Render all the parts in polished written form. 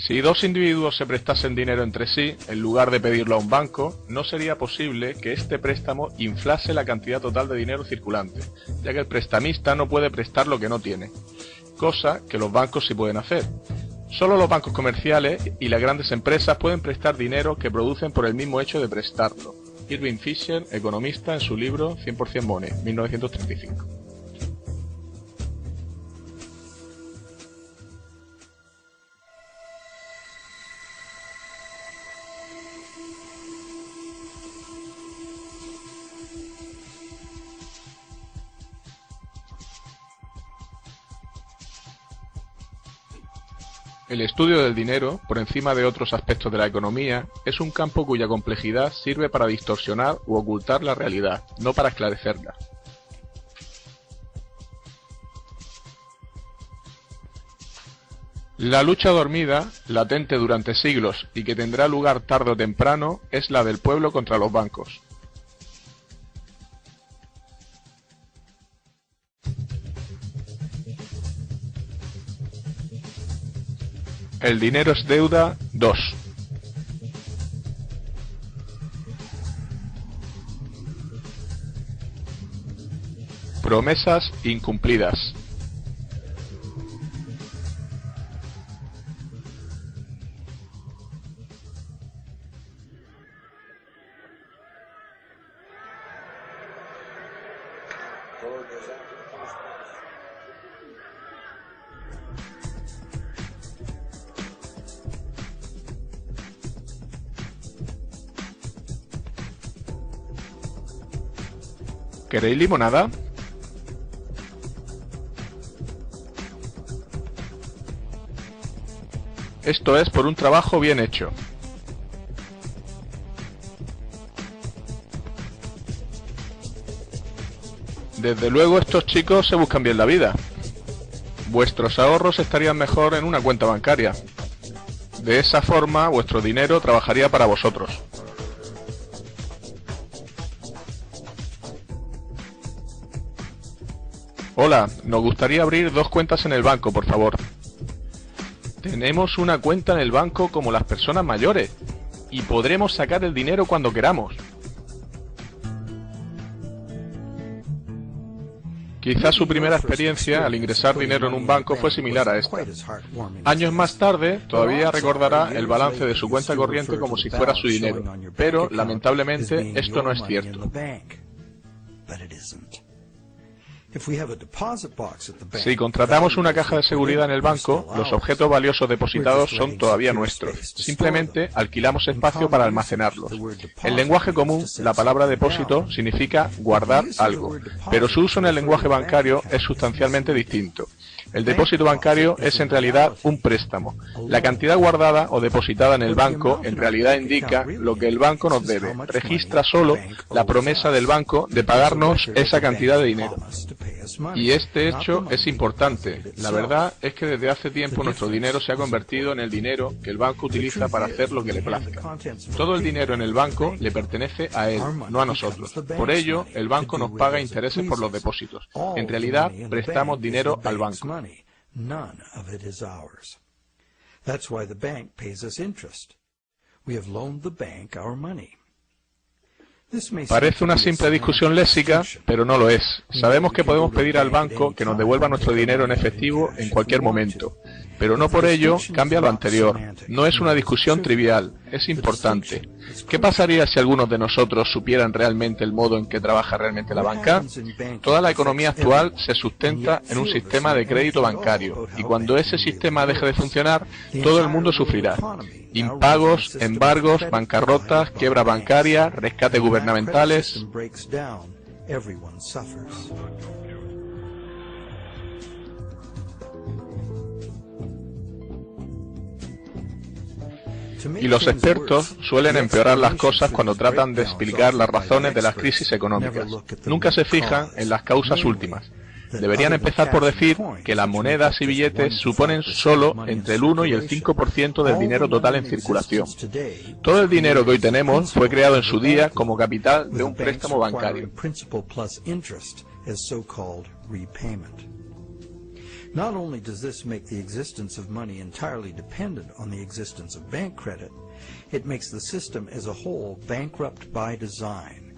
Si dos individuos se prestasen dinero entre sí, en lugar de pedirlo a un banco, no sería posible que este préstamo inflase la cantidad total de dinero circulante, ya que el prestamista no puede prestar lo que no tiene, cosa que los bancos sí pueden hacer. Solo los bancos comerciales y las grandes empresas pueden prestar dinero que producen por el mismo hecho de prestarlo. Irving Fisher, economista, en su libro 100% Money, 1935. El estudio del dinero, por encima de otros aspectos de la economía, es un campo cuya complejidad sirve para distorsionar u ocultar la realidad, no para esclarecerla. La lucha dormida, latente durante siglos y que tendrá lugar tarde o temprano, es la del pueblo contra los bancos. El dinero es deuda 2. Promesas incumplidas. ¿Queréis limonada? Esto es por un trabajo bien hecho. Desde luego estos chicos se buscan bien la vida. Vuestros ahorros estarían mejor en una cuenta bancaria. De esa forma vuestro dinero trabajaría para vosotros. Hola, nos gustaría abrir 2 cuentas en el banco, por favor. Tenemos una cuenta en el banco como las personas mayores y podremos sacar el dinero cuando queramos. Quizás su primera experiencia al ingresar dinero en un banco fue similar a esta. Años más tarde, todavía recordará el balance de su cuenta corriente como si fuera su dinero, pero lamentablemente esto no es cierto. Si contratamos una caja de seguridad en el banco, los objetos valiosos depositados son todavía nuestros. Simplemente alquilamos espacio para almacenarlos. En lenguaje común, la palabra depósito significa guardar algo, pero su uso en el lenguaje bancario es sustancialmente distinto. El depósito bancario es en realidad un préstamo. La cantidad guardada o depositada en el banco en realidad indica lo que el banco nos debe. Registra solo la promesa del banco de pagarnos esa cantidad de dinero. Y este hecho es importante. La verdad es que desde hace tiempo nuestro dinero se ha convertido en el dinero que el banco utiliza para hacer lo que le plazca. Todo el dinero en el banco le pertenece a él, no a nosotros. Por ello, el banco nos paga intereses por los depósitos. En realidad, prestamos dinero al banco. None of it is ours. That's why the bank pays us interest. We have loaned the bank our money. Parece una simple discusión léxica, pero no lo es. Sabemos que podemos pedir al banco que nos devuelva nuestro dinero en efectivo en cualquier momento, pero no por ello cambia lo anterior. No es una discusión trivial, es importante. ¿Qué pasaría si algunos de nosotros supieran realmente el modo en que trabaja realmente la banca? Toda la economía actual se sustenta en un sistema de crédito bancario, y cuando ese sistema deje de funcionar, todo el mundo sufrirá. Impagos, embargos, bancarrotas, quiebra bancaria, rescate gubernamentales. Y los expertos suelen empeorar las cosas cuando tratan de explicar las razones de las crisis económicas. Nunca se fijan en las causas últimas. Deberían empezar por decir que las monedas y billetes suponen solo entre el 1 y el 5% del dinero total en circulación. Todo el dinero que hoy tenemos fue creado en su día como capital de un préstamo bancario. Not only does this make the existence of money entirely dependent on the existence of bank credit, it makes the system as a whole bankrupt by design.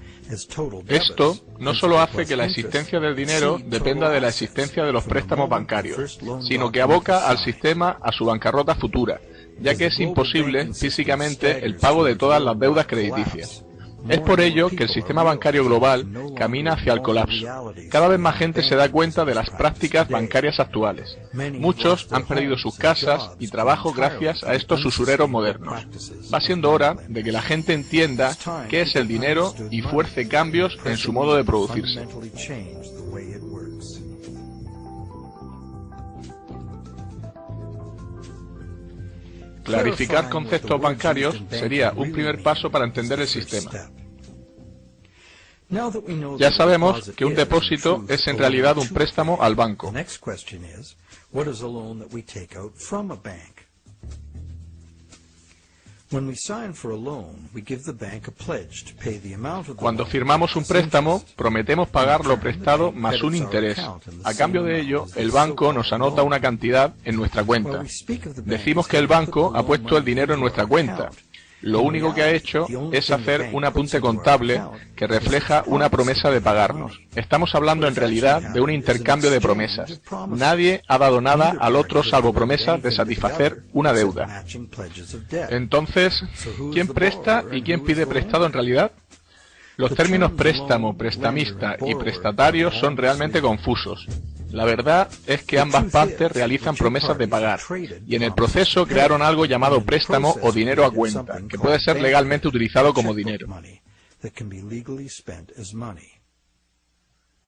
Esto no solo hace que la existencia del dinero dependa de la existencia de los préstamos bancarios, sino que aboca al sistema a su bancarrota futura, ya que es imposible físicamente el pago de todas las deudas crediticias. Es por ello que el sistema bancario global camina hacia el colapso. Cada vez más gente se da cuenta de las prácticas bancarias actuales. Muchos han perdido sus casas y trabajo gracias a estos usureros modernos. Va siendo hora de que la gente entienda qué es el dinero y fuerce cambios en su modo de producirse. Clarificar conceptos bancarios sería un primer paso para entender el sistema. Ya sabemos que un depósito es en realidad un préstamo al banco. Cuando firmamos un préstamo, prometemos pagar lo prestado más un interés. A cambio de ello, el banco nos anota una cantidad en nuestra cuenta. Decimos que el banco ha puesto el dinero en nuestra cuenta. Lo único que ha hecho es hacer un apunte contable que refleja una promesa de pagarnos. Estamos hablando en realidad de un intercambio de promesas. Nadie ha dado nada al otro salvo promesas de satisfacer una deuda. Entonces, ¿quién presta y quién pide prestado en realidad? Los términos préstamo, prestamista y prestatario son realmente confusos. La verdad es que ambas partes realizan promesas de pagar, y en el proceso crearon algo llamado préstamo o dinero a cuenta, que puede ser legalmente utilizado como dinero.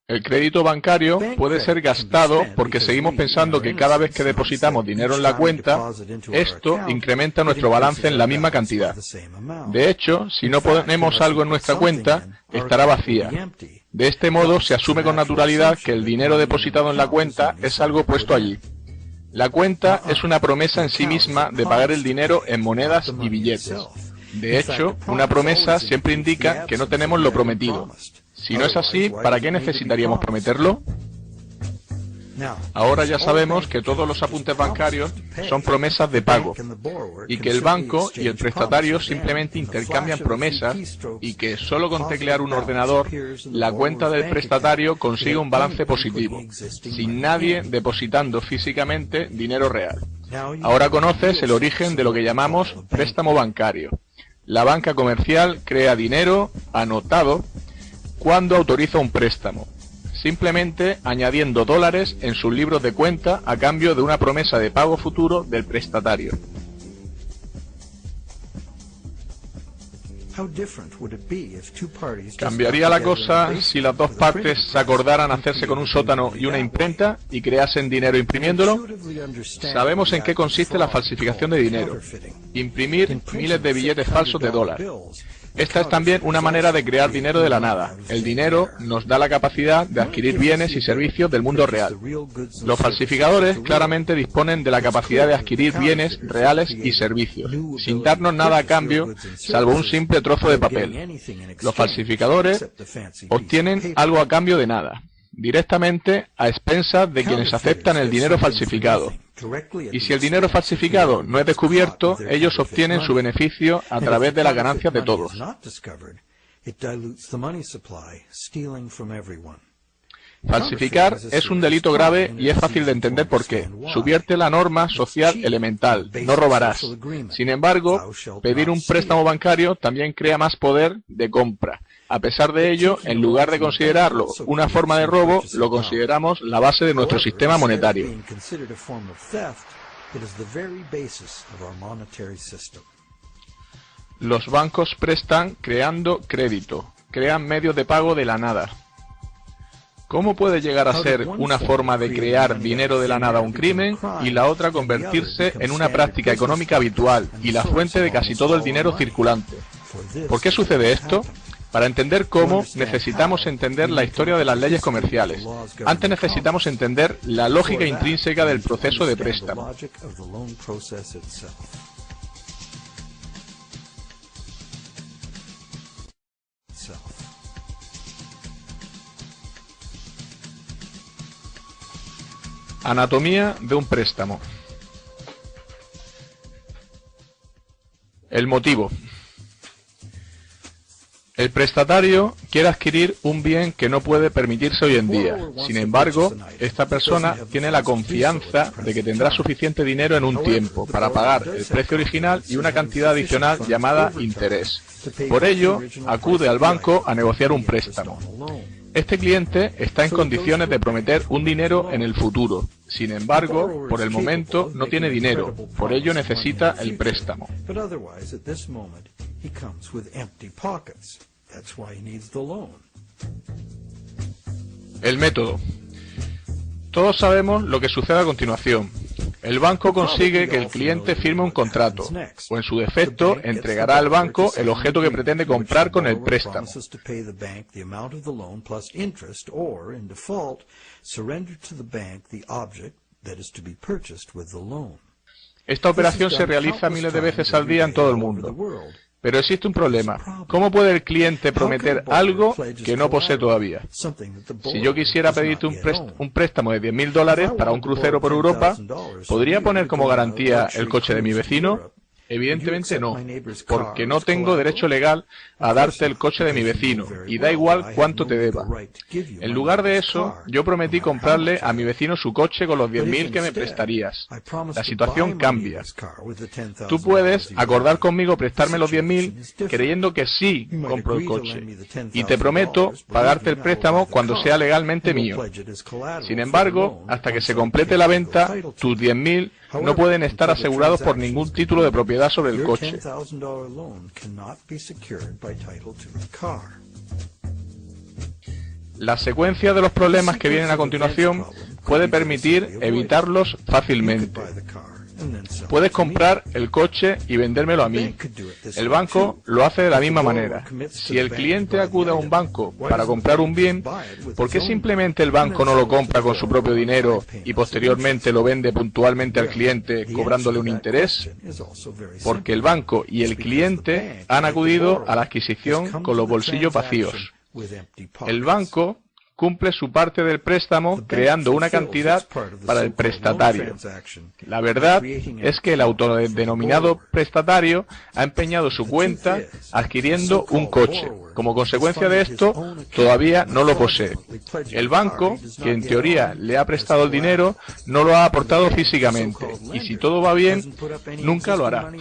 El crédito bancario puede ser gastado porque seguimos pensando que cada vez que depositamos dinero en la cuenta, esto incrementa nuestro balance en la misma cantidad. De hecho, si no ponemos algo en nuestra cuenta, estará vacía. De este modo, se asume con naturalidad que el dinero depositado en la cuenta es algo puesto allí. La cuenta es una promesa en sí misma de pagar el dinero en monedas y billetes. De hecho, una promesa siempre indica que no tenemos lo prometido. Si no es así, ¿para qué necesitaríamos prometerlo? Ahora ya sabemos que todos los apuntes bancarios son promesas de pago, y que el banco y el prestatario simplemente intercambian promesas, y que solo con teclear un ordenador, la cuenta del prestatario consigue un balance positivo, sin nadie depositando físicamente dinero real. Ahora conoces el origen de lo que llamamos préstamo bancario. La banca comercial crea dinero anotado cuando autoriza un préstamo, simplemente añadiendo dólares en sus libros de cuenta a cambio de una promesa de pago futuro del prestatario. ¿Cambiaría la cosa si las dos partes se acordaran hacerse con un sótano y una imprenta y creasen dinero imprimiéndolo? Sabemos en qué consiste la falsificación de dinero: imprimir miles de billetes falsos de dólar. Esta es también una manera de crear dinero de la nada. El dinero nos da la capacidad de adquirir bienes y servicios del mundo real. Los falsificadores claramente disponen de la capacidad de adquirir bienes reales y servicios, sin darnos nada a cambio, salvo un simple trozo de papel. Los falsificadores obtienen algo a cambio de nada, directamente a expensas de quienes aceptan el dinero falsificado. Y si el dinero falsificado no es descubierto, ellos obtienen su beneficio a través de las ganancias de todos. Falsificar es un delito grave y es fácil de entender por qué. Subvierte la norma social elemental: no robarás. Sin embargo, pedir un préstamo bancario también crea más poder de compra. A pesar de ello, en lugar de considerarlo una forma de robo, lo consideramos la base de nuestro sistema monetario. Los bancos prestan creando crédito, crean medios de pago de la nada. ¿Cómo puede llegar a ser una forma de crear dinero de la nada un crimen y la otra convertirse en una práctica económica habitual y la fuente de casi todo el dinero circulante? ¿Por qué sucede esto? Para entender cómo, necesitamos entender la historia de las leyes comerciales. Antes necesitamos entender la lógica intrínseca del proceso de préstamo. Anatomía de un préstamo. El motivo. El prestatario quiere adquirir un bien que no puede permitirse hoy en día. Sin embargo, esta persona tiene la confianza de que tendrá suficiente dinero en un tiempo para pagar el precio original y una cantidad adicional llamada interés. Por ello, acude al banco a negociar un préstamo. Este cliente está en condiciones de prometer un dinero en el futuro. Sin embargo, por el momento no tiene dinero, por ello necesita el préstamo. El método. Todos sabemos lo que sucede a continuación. El banco consigue que el cliente firme un contrato, o en su defecto, entregará al banco el objeto que pretende comprar con el préstamo. Esta operación se realiza miles de veces al día en todo el mundo. Pero existe un problema. ¿Cómo puede el cliente prometer algo que no posee todavía? Si yo quisiera pedirte un préstamo de $10.000 para un crucero por Europa, ¿podría poner como garantía el coche de mi vecino? Evidentemente no, porque no tengo derecho legal a darte el coche de mi vecino, y da igual cuánto te deba. En lugar de eso, yo prometí comprarle a mi vecino su coche con los 10.000 que me prestarías. La situación cambia. Tú puedes acordar conmigo prestarme los 10.000 creyendo que sí compro el coche, y te prometo pagarte el préstamo cuando sea legalmente mío. Sin embargo, hasta que se complete la venta, tus 10.000 no pueden estar asegurados por ningún título de propiedad sobre el coche. La secuencia de los problemas que vienen a continuación puede permitir evitarlos fácilmente. Puedes comprar el coche y vendérmelo a mí. El banco lo hace de la misma manera. Si el cliente acude a un banco para comprar un bien, ¿por qué simplemente el banco no lo compra con su propio dinero y posteriormente lo vende puntualmente al cliente cobrándole un interés? Porque el banco y el cliente han acudido a la adquisición con los bolsillos vacíos. El banco cumple su parte del préstamo creando una cantidad para el prestatario. La verdad es que el autodenominado prestatario ha empeñado su cuenta adquiriendo un coche. Como consecuencia de esto, todavía no lo posee. El banco, que en teoría le ha prestado el dinero, no lo ha aportado físicamente, y si todo va bien, nunca lo hará.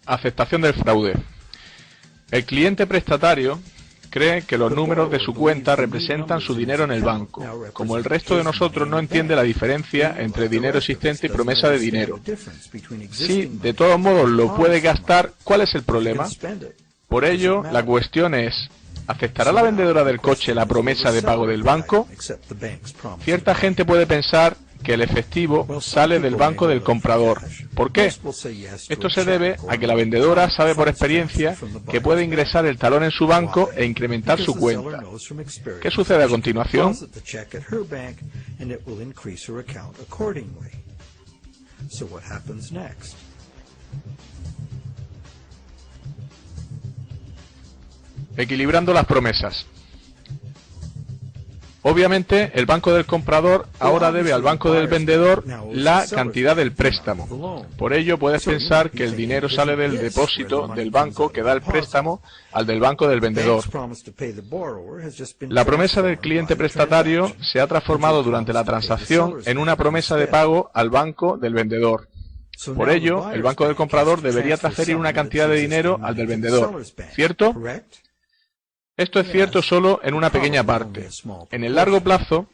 Aceptación del fraude. El cliente prestatario cree que los números de su cuenta representan su dinero en el banco. Como el resto de nosotros no entiende la diferencia entre dinero existente y promesa de dinero. Si de todos modos lo puede gastar, ¿cuál es el problema? Por ello, la cuestión es, ¿aceptará la vendedora del coche la promesa de pago del banco? Cierta gente puede pensar que el efectivo sale del banco del comprador. ¿Por qué? Esto se debe a que la vendedora sabe por experiencia que puede ingresar el talón en su banco e incrementar su cuenta. ¿Qué sucede a continuación? Equilibrando las promesas. Obviamente, el banco del comprador ahora debe al banco del vendedor la cantidad del préstamo. Por ello, puedes pensar que el dinero sale del depósito del banco que da el préstamo al del banco del vendedor. La promesa del cliente prestatario se ha transformado durante la transacción en una promesa de pago al banco del vendedor. Por ello, el banco del comprador debería transferir una cantidad de dinero al del vendedor, ¿cierto? Esto es cierto solo en una pequeña parte. En el largo plazo,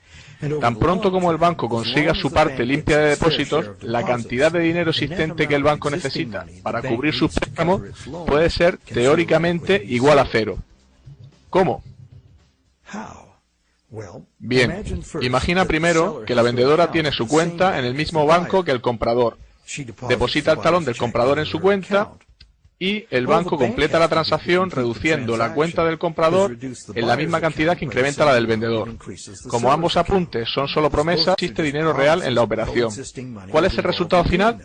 tan pronto como el banco consiga su parte limpia de depósitos, la cantidad de dinero existente que el banco necesita para cubrir sus préstamos puede ser teóricamente igual a cero. ¿Cómo? Bien, imagina primero que la vendedora tiene su cuenta en el mismo banco que el comprador. Deposita el talón del comprador en su cuenta y el banco completa la transacción reduciendo la cuenta del comprador en la misma cantidad que incrementa la del vendedor. Como ambos apuntes son solo promesas, existe dinero real en la operación. ¿Cuál es el resultado final?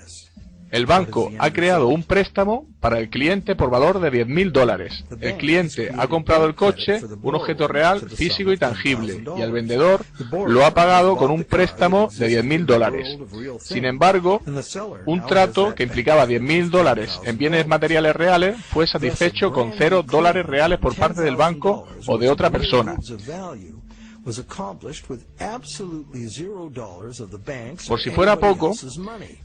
El banco ha creado un préstamo para el cliente por valor de $10.000. El cliente ha comprado el coche, un objeto real, físico y tangible, y el vendedor lo ha pagado con un préstamo de $10.000. Sin embargo, un trato que implicaba $10.000 en bienes materiales reales fue satisfecho con $0 reales por parte del banco o de otra persona. Por si fuera poco,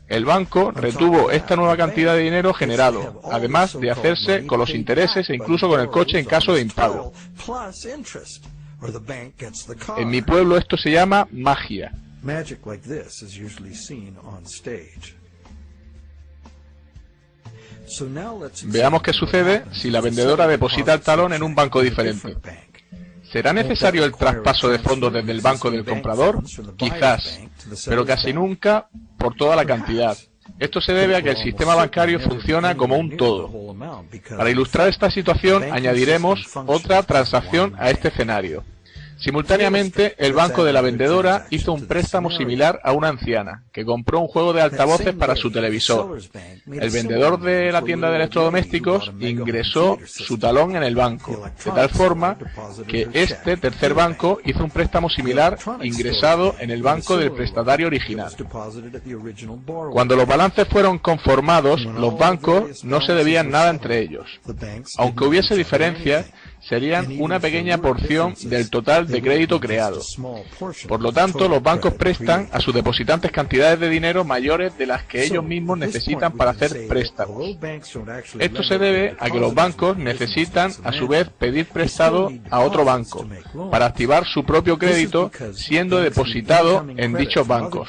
el banco retuvo esta nueva cantidad de dinero generado, además de hacerse con los intereses e incluso con el coche en caso de impago. En mi pueblo esto se llama magia. Veamos qué sucede si la vendedora deposita el talón en un banco diferente. ¿Será necesario el traspaso de fondos desde el banco del comprador? Quizás, pero casi nunca por toda la cantidad. Esto se debe a que el sistema bancario funciona como un todo. Para ilustrar esta situación, añadiremos otra transacción a este escenario. Simultáneamente, el banco de la vendedora hizo un préstamo similar a una anciana, que compró un juego de altavoces para su televisor. El vendedor de la tienda de electrodomésticos ingresó su talón en el banco, de tal forma que este tercer banco hizo un préstamo similar ingresado en el banco del prestatario original. Cuando los balances fueron conformados, los bancos no se debían nada entre ellos. Aunque hubiese diferencias, serían una pequeña porción del total de crédito creado. Por lo tanto, los bancos prestan a sus depositantes cantidades de dinero mayores de las que ellos mismos necesitan para hacer préstamos. Esto se debe a que los bancos necesitan a su vez pedir prestado a otro banco para activar su propio crédito siendo depositado en dichos bancos.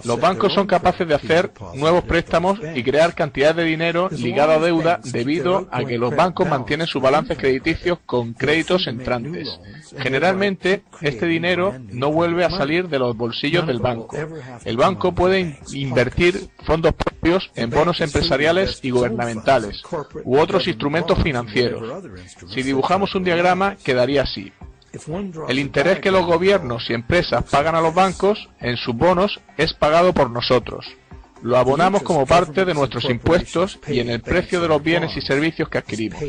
Los bancos son capaces de hacer nuevos préstamos y crear cantidades de dinero ligado a deuda debido a que los bancos mantienen sus balances crediticios con créditos entrantes. Generalmente, este dinero no vuelve a salir de los bolsillos del banco. El banco puede invertir fondos propios en bonos empresariales y gubernamentales u otros instrumentos financieros. Si dibujamos un diagrama, quedaría así. El interés que los gobiernos y empresas pagan a los bancos en sus bonos es pagado por nosotros. Lo abonamos como parte de nuestros impuestos y en el precio de los bienes y servicios que adquirimos.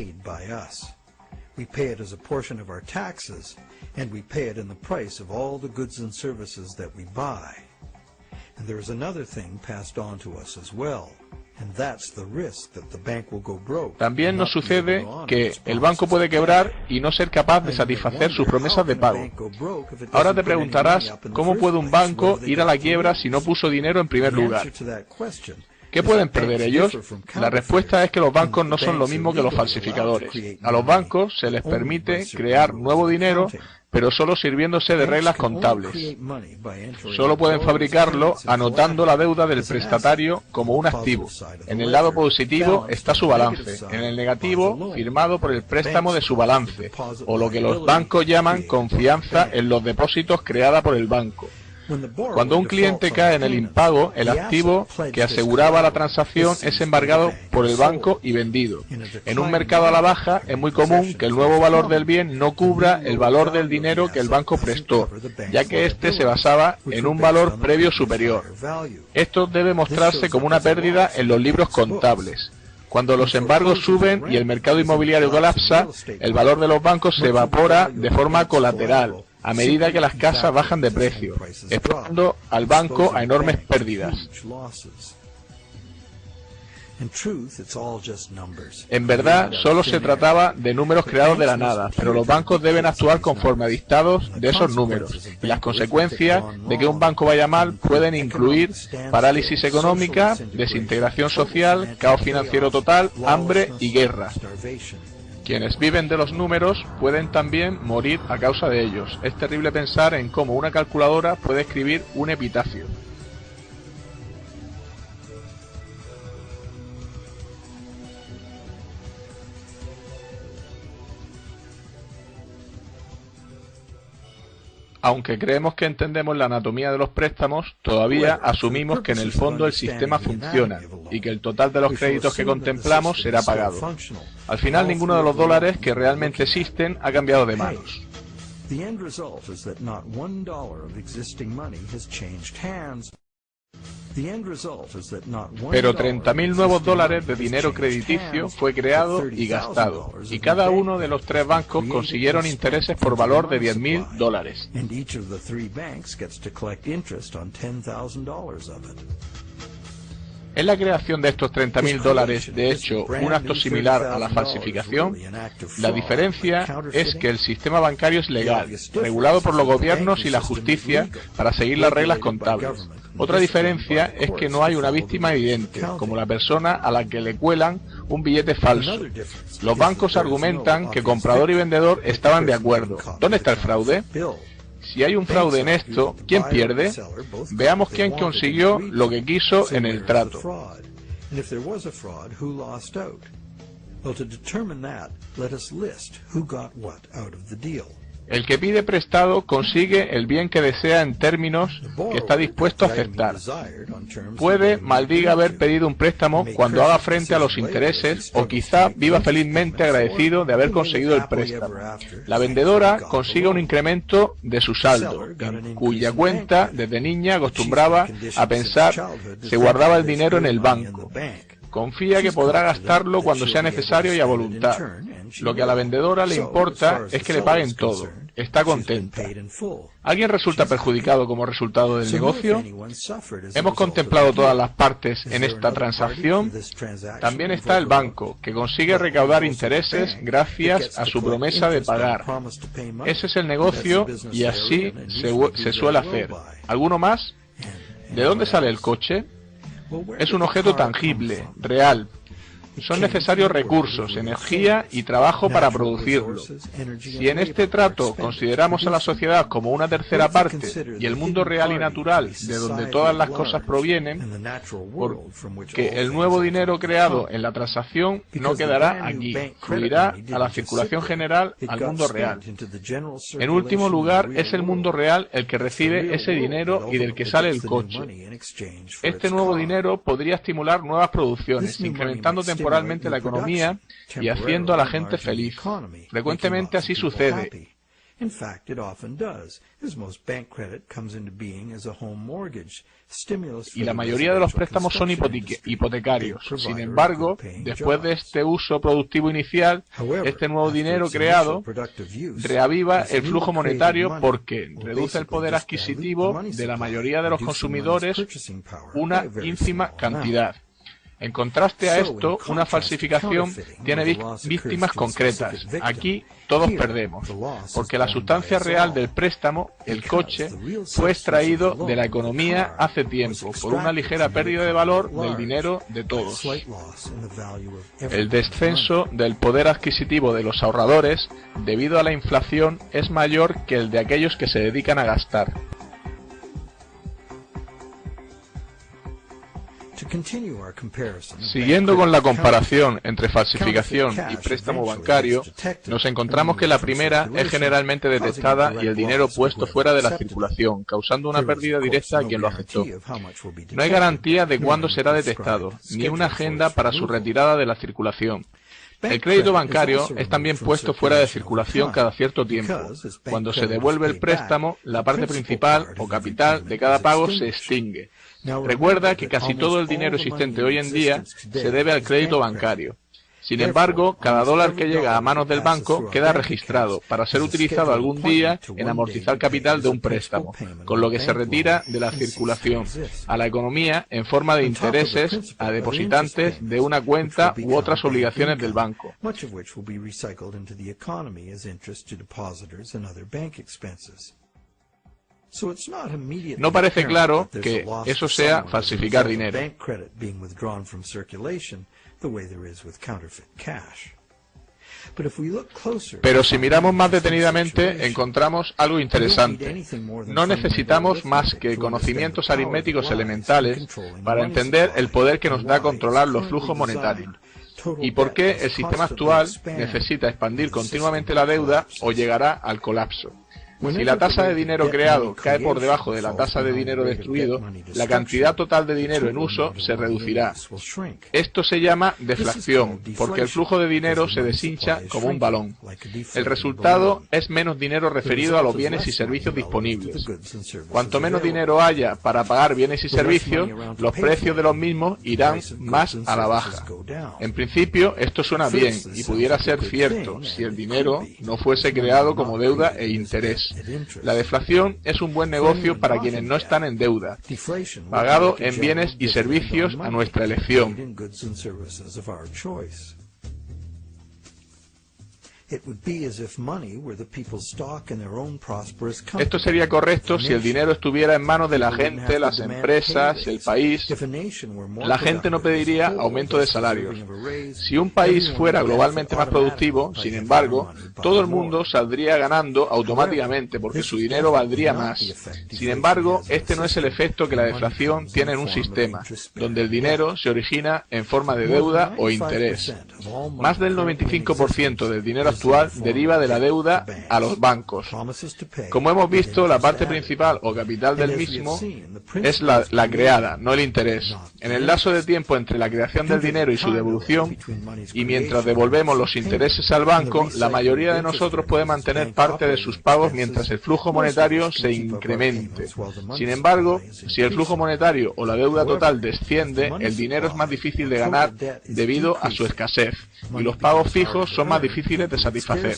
También nos sucede que el banco puede quebrar y no ser capaz de satisfacer sus promesas de pago. Ahora te preguntarás, ¿cómo puede un banco ir a la quiebra si no puso dinero en primer lugar? ¿Qué pueden perder ellos? La respuesta es que los bancos no son lo mismo que los falsificadores. A los bancos se les permite crear nuevo dinero, pero solo sirviéndose de reglas contables. Solo pueden fabricarlo anotando la deuda del prestatario como un activo. En el lado positivo está su balance, en el negativo firmado por el préstamo de su balance, o lo que los bancos llaman confianza en los depósitos creada por el banco. Cuando un cliente cae en el impago, el activo que aseguraba la transacción es embargado por el banco y vendido. En un mercado a la baja es muy común que el nuevo valor del bien no cubra el valor del dinero que el banco prestó, ya que éste se basaba en un valor previo superior. Esto debe mostrarse como una pérdida en los libros contables. Cuando los embargos suben y el mercado inmobiliario colapsa, el valor de los bancos se evapora de forma colateral, a medida que las casas bajan de precio, exponiendo al banco a enormes pérdidas. En verdad, solo se trataba de números creados de la nada, pero los bancos deben actuar conforme a dictados de esos números, y las consecuencias de que un banco vaya mal pueden incluir parálisis económica, desintegración social, caos financiero total, hambre y guerra. Quienes viven de los números pueden también morir a causa de ellos. Es terrible pensar en cómo una calculadora puede escribir un epitafio. Aunque creemos que entendemos la anatomía de los préstamos, todavía asumimos que en el fondo el sistema funciona y que el total de los créditos que contemplamos será pagado. Al final, ninguno de los dólares que realmente existen ha cambiado de manos. Pero 30.000 nuevos dólares de dinero crediticio fue creado y gastado, y cada uno de los 3 bancos consiguieron intereses por valor de 10.000 dólares. ¿Es la creación de estos 30.000 dólares, de hecho, un acto similar a la falsificación? La diferencia es que el sistema bancario es legal, regulado por los gobiernos y la justicia para seguir las reglas contables. Otra diferencia es que no hay una víctima evidente, como la persona a la que le cuelan un billete falso. Los bancos argumentan que comprador y vendedor estaban de acuerdo. ¿Dónde está el fraude? Si hay un fraude en esto, ¿quién pierde? Veamos quién consiguió lo que quiso en el trato. El que pide prestado consigue el bien que desea en términos que está dispuesto a aceptar. Puede, maldiga haber pedido un préstamo cuando haga frente a los intereses, o quizá viva felizmente agradecido de haber conseguido el préstamo. La vendedora consigue un incremento de su saldo, en cuya cuenta desde niña acostumbraba a pensar se guardaba el dinero en el banco. Confía que podrá gastarlo cuando sea necesario y a voluntad. Lo que a la vendedora le importa es que le paguen todo. Está contenta. ¿Alguien resulta perjudicado como resultado del negocio? ¿Hemos contemplado todas las partes en esta transacción? También está el banco, que consigue recaudar intereses gracias a su promesa de pagar. Ese es el negocio y así se suele hacer. ¿Alguno más? ¿De dónde sale el coche? Es un objeto tangible, real. Son necesarios recursos, energía y trabajo para producirlo. Si en este trato consideramos a la sociedad como una tercera parte y el mundo real y natural de donde todas las cosas provienen, porque el nuevo dinero creado en la transacción no quedará aquí, fluirá a la circulación general al mundo real. En último lugar, es el mundo real el que recibe ese dinero y del que sale el coche. Este nuevo dinero podría estimular nuevas producciones, incrementando temporalmente la economía y haciendo a la gente feliz. Frecuentemente así sucede. Y la mayoría de los préstamos son hipotecarios. Sin embargo, después de este uso productivo inicial, este nuevo dinero creado reaviva el flujo monetario porque reduce el poder adquisitivo de la mayoría de los consumidores una ínfima cantidad. En contraste a esto, una falsificación tiene víctimas concretas. Aquí todos perdemos, porque la sustancia real del préstamo, el coche, fue extraído de la economía hace tiempo por una ligera pérdida de valor del dinero de todos. El descenso del poder adquisitivo de los ahorradores, debido a la inflación, es mayor que el de aquellos que se dedican a gastar. Siguiendo con la comparación entre falsificación y préstamo bancario, nos encontramos que la primera es generalmente detectada y el dinero puesto fuera de la circulación, causando una pérdida directa a quien lo aceptó. No hay garantía de cuándo será detectado, ni una agenda para su retirada de la circulación. El crédito bancario es también puesto fuera de circulación cada cierto tiempo. Cuando se devuelve el préstamo, la parte principal o capital de cada pago se extingue. Recuerda que casi todo el dinero existente hoy en día se debe al crédito bancario. Sin embargo, cada dólar que llega a manos del banco queda registrado para ser utilizado algún día en amortizar capital de un préstamo, con lo que se retira de la circulación a la economía en forma de intereses a depositantes de una cuenta u otras obligaciones del banco. No parece claro que eso sea falsificar dinero. Pero si miramos más detenidamente, encontramos algo interesante. No necesitamos más que conocimientos aritméticos elementales para entender el poder que nos da controlar los flujos monetarios. ¿Y por qué el sistema actual necesita expandir continuamente la deuda o llegará al colapso? Si la tasa de dinero creado cae por debajo de la tasa de dinero destruido, la cantidad total de dinero en uso se reducirá. Esto se llama deflación, porque el flujo de dinero se deshincha como un balón. El resultado es menos dinero referido a los bienes y servicios disponibles. Cuanto menos dinero haya para pagar bienes y servicios, los precios de los mismos irán más a la baja. En principio, esto suena bien y pudiera ser cierto si el dinero no fuese creado como deuda e interés. La deflación es un buen negocio para quienes no están en deuda, pagado en bienes y servicios a nuestra elección. Esto sería correcto si el dinero estuviera en manos de la gente, las empresas, el país. La gente no pediría aumento de salarios. Si un país fuera globalmente más productivo, sin embargo, todo el mundo saldría ganando automáticamente porque su dinero valdría más. Sin embargo, este no es el efecto que la deflación tiene en un sistema, donde el dinero se origina en forma de deuda o interés. Más del 95% del dinero actual deriva de la deuda a los bancos. Como hemos visto, la parte principal o capital del mismo es la creada, no el interés. En el lapso de tiempo entre la creación del dinero y su devolución, y mientras devolvemos los intereses al banco, la mayoría de nosotros puede mantener parte de sus pagos mientras el flujo monetario se incremente. Sin embargo, si el flujo monetario o la deuda total desciende, el dinero es más difícil de ganar debido a su escasez, y los pagos fijos son más difíciles de satisfacer.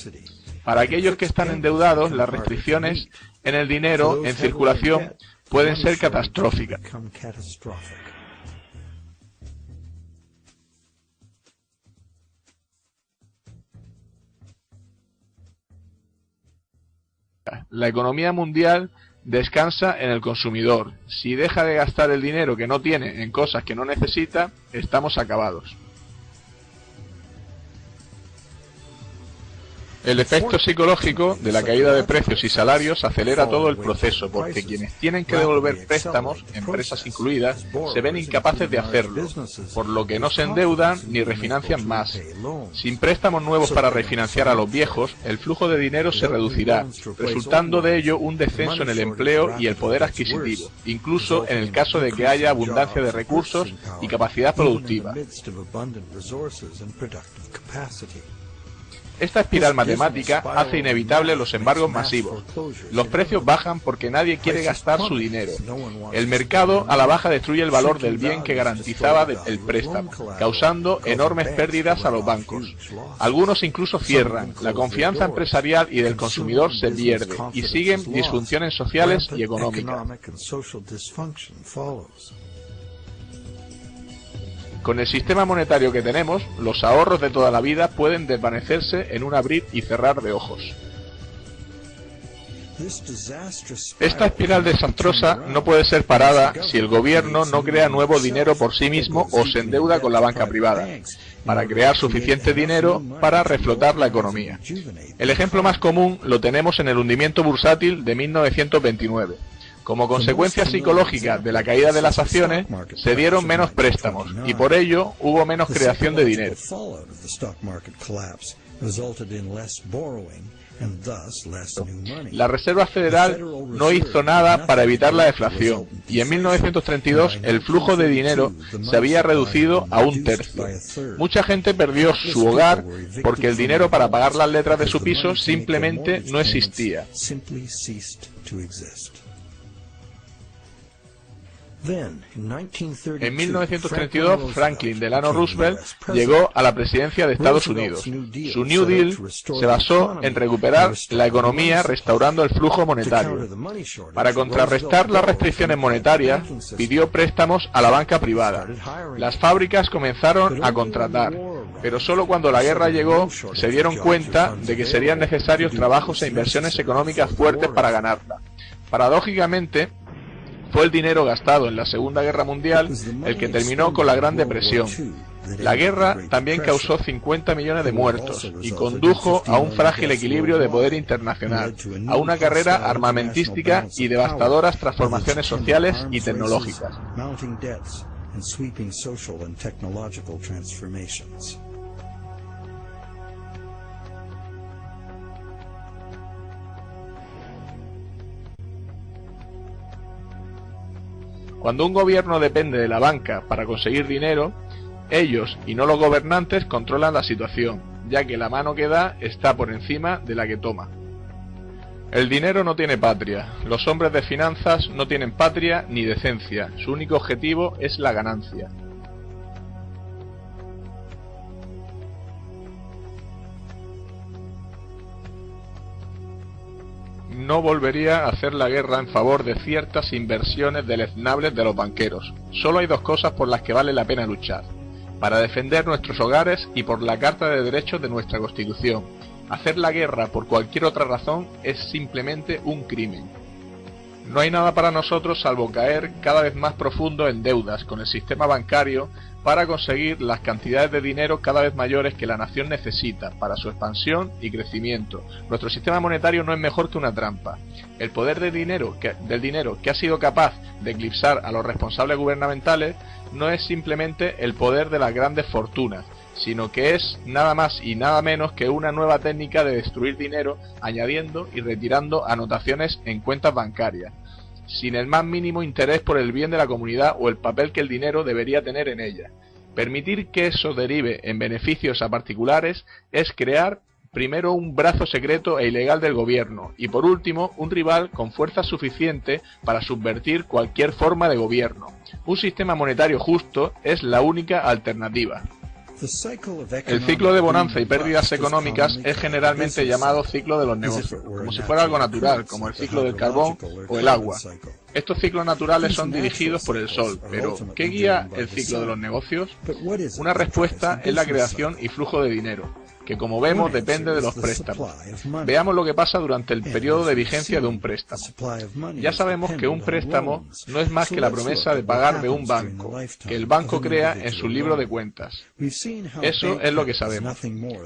Para aquellos que están endeudados, las restricciones en el dinero en circulación pueden ser catastróficas. La economía mundial descansa en el consumidor. Si deja de gastar el dinero que no tiene en cosas que no necesita, estamos acabados. El efecto psicológico de la caída de precios y salarios acelera todo el proceso, porque quienes tienen que devolver préstamos, empresas incluidas, se ven incapaces de hacerlo, por lo que no se endeudan ni refinancian más. Sin préstamos nuevos para refinanciar a los viejos, el flujo de dinero se reducirá, resultando de ello un descenso en el empleo y el poder adquisitivo, incluso en el caso de que haya abundancia de recursos y capacidad productiva. Esta espiral matemática hace inevitable los embargos masivos. Los precios bajan porque nadie quiere gastar su dinero. El mercado a la baja destruye el valor del bien que garantizaba el préstamo, causando enormes pérdidas a los bancos. Algunos incluso cierran, la confianza empresarial y del consumidor se pierde, y siguen disfunciones sociales y económicas. Con el sistema monetario que tenemos, los ahorros de toda la vida pueden desvanecerse en un abrir y cerrar de ojos. Esta espiral desastrosa no puede ser parada si el gobierno no crea nuevo dinero por sí mismo o se endeuda con la banca privada, para crear suficiente dinero para reflotar la economía. El ejemplo más común lo tenemos en el hundimiento bursátil de 1929. Como consecuencia psicológica de la caída de las acciones, se dieron menos préstamos y por ello hubo menos creación de dinero. La Reserva Federal no hizo nada para evitar la deflación y en 1932 el flujo de dinero se había reducido a un tercio. Mucha gente perdió su hogar porque el dinero para pagar las letras de su piso simplemente no existía. En 1932, Franklin Delano Roosevelt llegó a la presidencia de Estados Unidos. Su New Deal se basó en recuperar la economía restaurando el flujo monetario. Para contrarrestar las restricciones monetarias, pidió préstamos a la banca privada. Las fábricas comenzaron a contratar, pero solo cuando la guerra llegó se dieron cuenta de que serían necesarios trabajos e inversiones económicas fuertes para ganarla. Paradójicamente, fue el dinero gastado en la Segunda Guerra Mundial el que terminó con la Gran Depresión. La guerra también causó 50 millones de muertos y condujo a un frágil equilibrio de poder internacional, a una carrera armamentística y devastadoras transformaciones sociales y tecnológicas. Cuando un gobierno depende de la banca para conseguir dinero, ellos y no los gobernantes controlan la situación, ya que la mano que da está por encima de la que toma. El dinero no tiene patria, los hombres de finanzas no tienen patria ni decencia, su único objetivo es la ganancia. No volvería a hacer la guerra en favor de ciertas inversiones deleznables de los banqueros. Solo hay dos cosas por las que vale la pena luchar: para defender nuestros hogares y por la Carta de Derechos de nuestra Constitución. Hacer la guerra por cualquier otra razón es simplemente un crimen. No hay nada para nosotros salvo caer cada vez más profundo en deudas con el sistema bancario para conseguir las cantidades de dinero cada vez mayores que la nación necesita para su expansión y crecimiento. Nuestro sistema monetario no es mejor que una trampa. El poder del dinero que ha sido capaz de eclipsar a los responsables gubernamentales no es simplemente el poder de las grandes fortunas, sino que es nada más y nada menos que una nueva técnica de destruir dinero añadiendo y retirando anotaciones en cuentas bancarias, sin el más mínimo interés por el bien de la comunidad o el papel que el dinero debería tener en ella. Permitir que eso derive en beneficios a particulares es crear primero un brazo secreto e ilegal del gobierno y por último un rival con fuerza suficiente para subvertir cualquier forma de gobierno. Un sistema monetario justo es la única alternativa. El ciclo de bonanza y pérdidas económicas es generalmente llamado ciclo de los negocios, como si fuera algo natural, como el ciclo del carbón o el agua. Estos ciclos naturales son dirigidos por el sol, pero ¿qué guía el ciclo de los negocios? Una respuesta es la creación y flujo de dinero, que como vemos depende de los préstamos. Veamos lo que pasa durante el periodo de vigencia de un préstamo. Ya sabemos que un préstamo no es más que la promesa de pagar de un banco, que el banco crea en su libro de cuentas. Eso es lo que sabemos.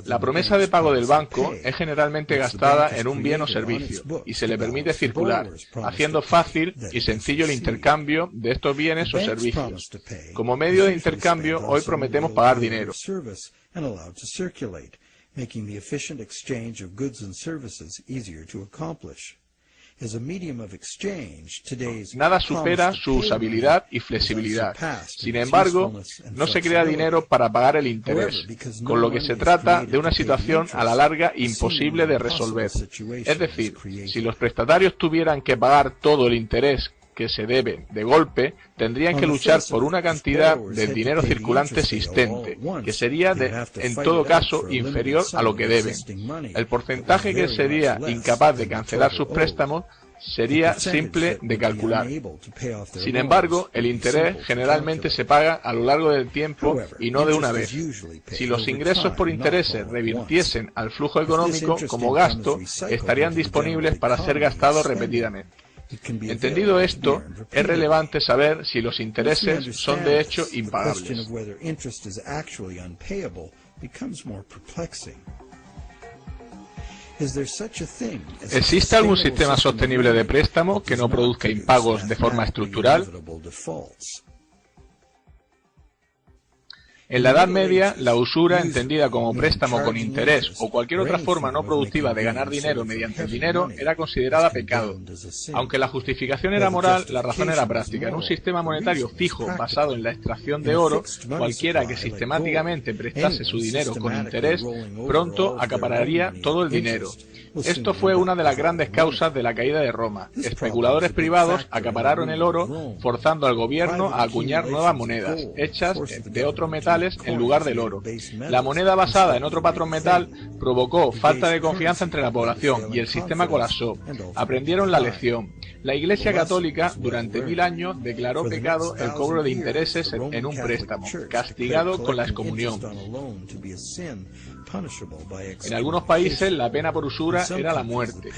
La promesa de pago del banco es generalmente gastada en un bien o servicio, y se le permite circular, haciendo fácil y sencillo el intercambio de estos bienes o servicios. Como medio de intercambio, hoy prometemos pagar dinero. Making the efficient exchange of goods and services easier to accomplish. Nada supera su usabilidad y flexibilidad. Sin embargo, no se crea dinero para pagar el interés, con lo que se trata de una situación a la larga imposible de resolver. Es decir, si los prestatarios tuvieran que pagar todo el interés que se debe de golpe, tendrían que luchar por una cantidad del dinero circulante existente, que sería en todo caso inferior a lo que deben. El porcentaje que sería incapaz de cancelar sus préstamos sería simple de calcular. Sin embargo, el interés generalmente se paga a lo largo del tiempo y no de una vez. Si los ingresos por intereses revirtiesen al flujo económico como gasto, estarían disponibles para ser gastados repetidamente. Entendido esto, es relevante saber si los intereses son de hecho impagables. ¿Existe algún sistema sostenible de préstamo que no produzca impagos de forma estructural? En la Edad Media, la usura, entendida como préstamo con interés o cualquier otra forma no productiva de ganar dinero mediante el dinero, era considerada pecado. Aunque la justificación era moral, la razón era práctica. En un sistema monetario fijo basado en la extracción de oro, cualquiera que sistemáticamente prestase su dinero con interés, pronto acapararía todo el dinero. Esto fue una de las grandes causas de la caída de Roma. Especuladores privados acapararon el oro, forzando al gobierno a acuñar nuevas monedas, hechas de otros metales en lugar del oro. La moneda basada en otro patrón metal provocó falta de confianza entre la población y el sistema colapsó. Aprendieron la lección. La Iglesia Católica durante 1000 años declaró pecado el cobro de intereses en un préstamo, castigado con la excomunión. En algunos países la pena por usura era la muerte.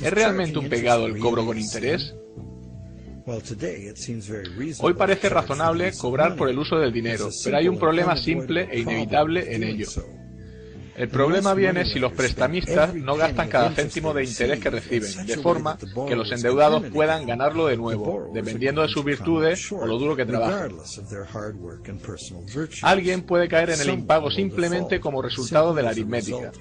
¿Es realmente un pecado el cobro con interés? Hoy parece razonable cobrar por el uso del dinero, pero hay un problema simple e inevitable en ello. El problema viene si los prestamistas no gastan cada céntimo de interés que reciben, de forma que los endeudados puedan ganarlo de nuevo, dependiendo de sus virtudes o lo duro que trabajan. Alguien puede caer en el impago simplemente como resultado de la aritmética.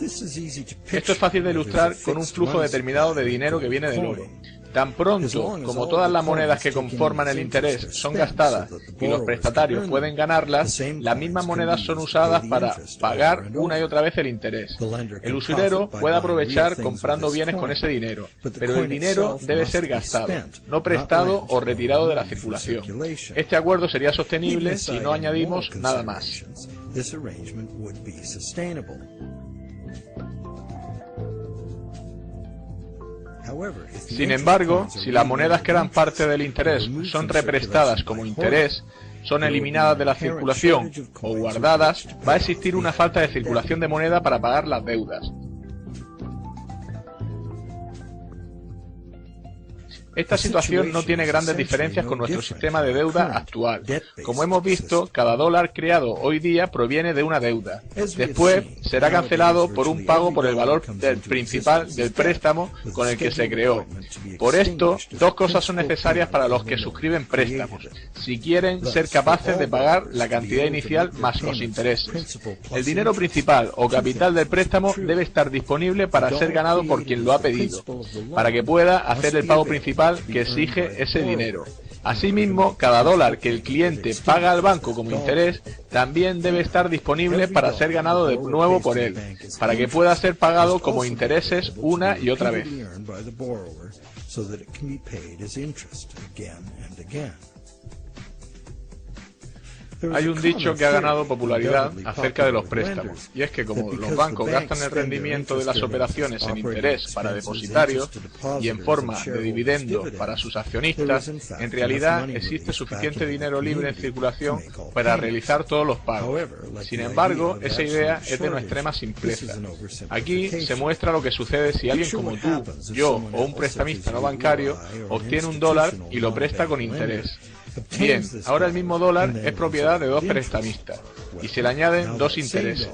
Esto es fácil de ilustrar con un flujo determinado de dinero que viene del oro. Tan pronto como todas las monedas que conforman el interés son gastadas y los prestatarios pueden ganarlas, las mismas monedas son usadas para pagar una y otra vez el interés. El usurero puede aprovechar comprando bienes con ese dinero, pero el dinero debe ser gastado, no prestado o retirado de la circulación. Este acuerdo sería sostenible si no añadimos nada más. Sin embargo, si las monedas que eran parte del interés son represtadas como interés, son eliminadas de la circulación o guardadas, va a existir una falta de circulación de moneda para pagar las deudas. Esta situación no tiene grandes diferencias con nuestro sistema de deuda actual. Como hemos visto, cada dólar creado hoy día proviene de una deuda. Después será cancelado por un pago por el valor principal del préstamo con el que se creó. Por esto, dos cosas son necesarias para los que suscriben préstamos, si quieren ser capaces de pagar la cantidad inicial más los intereses. El dinero principal o capital del préstamo debe estar disponible para ser ganado por quien lo ha pedido, para que pueda hacer el pago principal que exige ese dinero. Asimismo, cada dólar que el cliente paga al banco como interés también debe estar disponible para ser ganado de nuevo por él, para que pueda ser pagado como intereses una y otra vez. Hay un dicho que ha ganado popularidad acerca de los préstamos, y es que como los bancos gastan el rendimiento de las operaciones en interés para depositarios y en forma de dividendo para sus accionistas, en realidad existe suficiente dinero libre en circulación para realizar todos los pagos. Sin embargo, esa idea es de una extrema simpleza. Aquí se muestra lo que sucede si alguien como tú, yo o un prestamista no bancario obtiene un dólar y lo presta con interés. Bien, ahora el mismo dólar es propiedad de dos prestamistas y se le añaden dos intereses.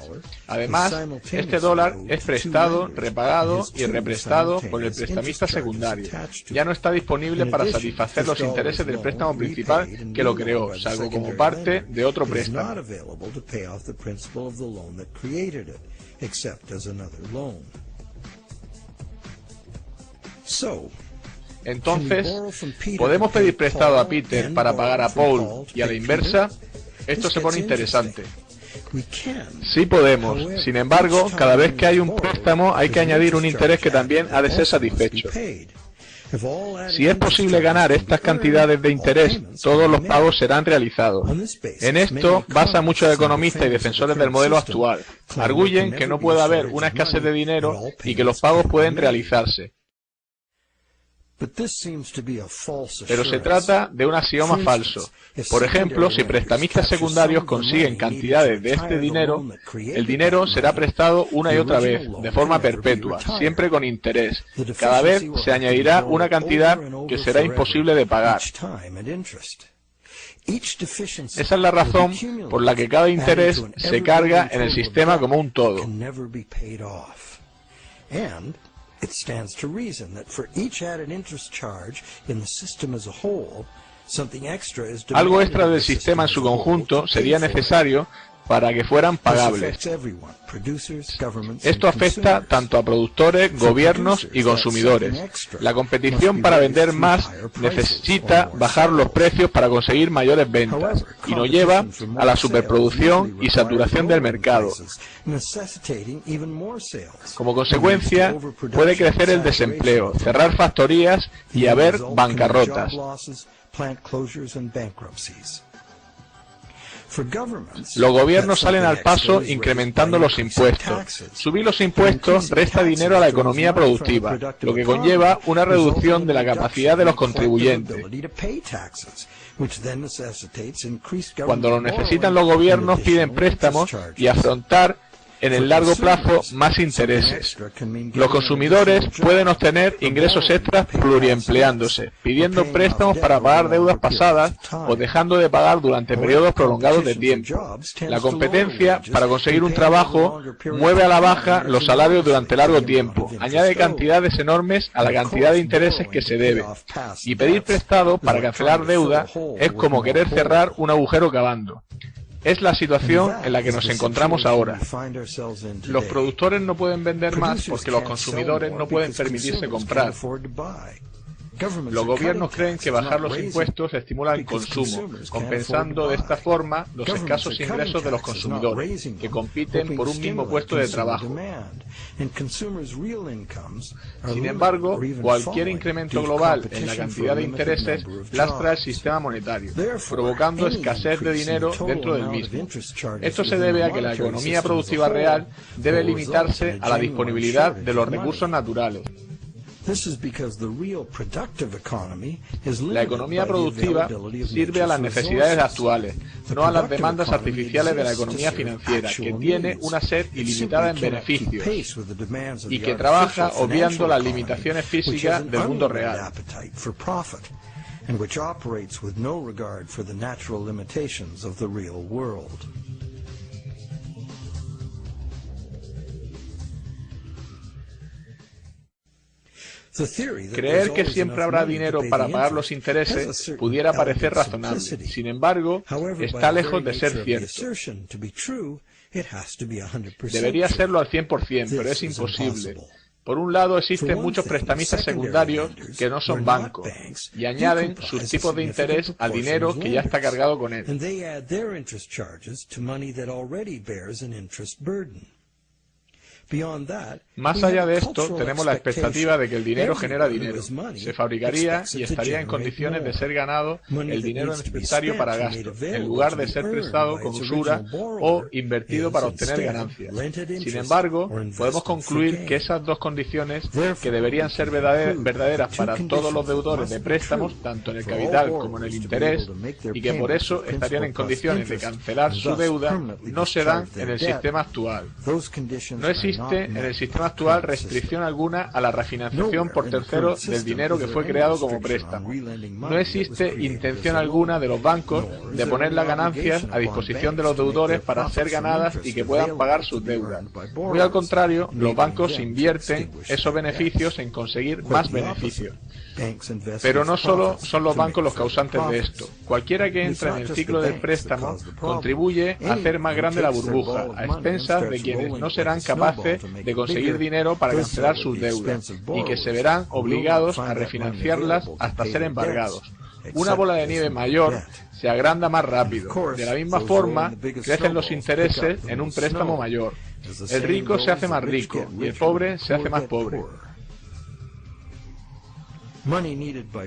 Además, este dólar es prestado, repagado y represtado por el prestamista secundario. Ya no está disponible para satisfacer los intereses del préstamo principal que lo creó, salvo como parte de otro préstamo. Entonces, ¿podemos pedir prestado a Peter para pagar a Paul y a la inversa? Esto se pone interesante. Sí podemos. Sin embargo, cada vez que hay un préstamo hay que añadir un interés que también ha de ser satisfecho. Si es posible ganar estas cantidades de interés, todos los pagos serán realizados. En esto basa muchos economistas y defensores del modelo actual. Arguyen que no puede haber una escasez de dinero y que los pagos pueden realizarse. Pero se trata de un axioma falso. Por ejemplo, si prestamistas secundarios consiguen cantidades de este dinero, el dinero será prestado una y otra vez, de forma perpetua, siempre con interés. Cada vez se añadirá una cantidad que será imposible de pagar. Esa es la razón por la que cada interés se carga en el sistema como un todo. It stands to reason that for each added interest charge in the system as a whole, something extra is demanded. Algo extra del sistema en su conjunto sería necesario para que fueran pagables. Esto afecta tanto a productores, gobiernos y consumidores. La competición para vender más necesita bajar los precios para conseguir mayores ventas y nos lleva a la superproducción y saturación del mercado. Como consecuencia, puede crecer el desempleo, cerrar factorías y haber bancarrotas. Los gobiernos salen al paso incrementando los impuestos. Subir los impuestos resta dinero a la economía productiva, lo que conlleva una reducción de la capacidad de los contribuyentes. Cuando lo necesitan los gobiernos piden préstamos y afrontar en el largo plazo más intereses. Los consumidores pueden obtener ingresos extras pluriempleándose, pidiendo préstamos para pagar deudas pasadas o dejando de pagar durante periodos prolongados de tiempo. La competencia para conseguir un trabajo mueve a la baja los salarios durante largo tiempo, añade cantidades enormes a la cantidad de intereses que se debe. Y pedir prestado para cancelar deuda es como querer cerrar un agujero cavando. Es la situación en la que nos encontramos ahora. Los productores no pueden vender más porque los consumidores no pueden permitirse comprar. Los gobiernos creen que bajar los impuestos estimula el consumo, compensando de esta forma los escasos ingresos de los consumidores, que compiten por un mismo puesto de trabajo. Sin embargo, cualquier incremento global en la cantidad de intereses lastra el sistema monetario, provocando escasez de dinero dentro del mismo. Esto se debe a que la economía productiva real debe limitarse a la disponibilidad de los recursos naturales. La economía productiva sirve a las necesidades actuales, no a las demandas artificiales de la economía financiera, que tiene una sed ilimitada en beneficios y que trabaja obviando las limitaciones físicas del mundo real. Creer que siempre habrá dinero para pagar los intereses pudiera parecer razonable. Sin embargo, está lejos de ser cierto. Debería serlo al 100%, pero es imposible. Por un lado, existen muchos prestamistas secundarios que no son bancos y añaden sus tipos de interés al dinero que ya está cargado con él. Más allá de esto, tenemos la expectativa de que el dinero genera dinero. Se fabricaría y estaría en condiciones de ser ganado el dinero necesario para gasto, en lugar de ser prestado con usura o invertido para obtener ganancias. Sin embargo, podemos concluir que esas dos condiciones, que deberían ser verdaderas para todos los deudores de préstamos, tanto en el capital como en el interés, y que por eso estarían en condiciones de cancelar su deuda, no se dan en el sistema actual. No existe en el sistema actual restricción alguna a la refinanciación por terceros del dinero que fue creado como préstamo. No existe intención alguna de los bancos de poner las ganancias a disposición de los deudores para ser ganadas y que puedan pagar sus deudas. Muy al contrario, los bancos invierten esos beneficios en conseguir más beneficios. Pero no solo son los bancos los causantes de esto. Cualquiera que entre en el ciclo del préstamo contribuye a hacer más grande la burbuja, a expensas de quienes no serán capaces de conseguir dinero para cancelar sus deudas y que se verán obligados a refinanciarlas hasta ser embargados. Una bola de nieve mayor se agranda más rápido. De la misma forma, crecen los intereses en un préstamo mayor. El rico se hace más rico y el pobre se hace más pobre.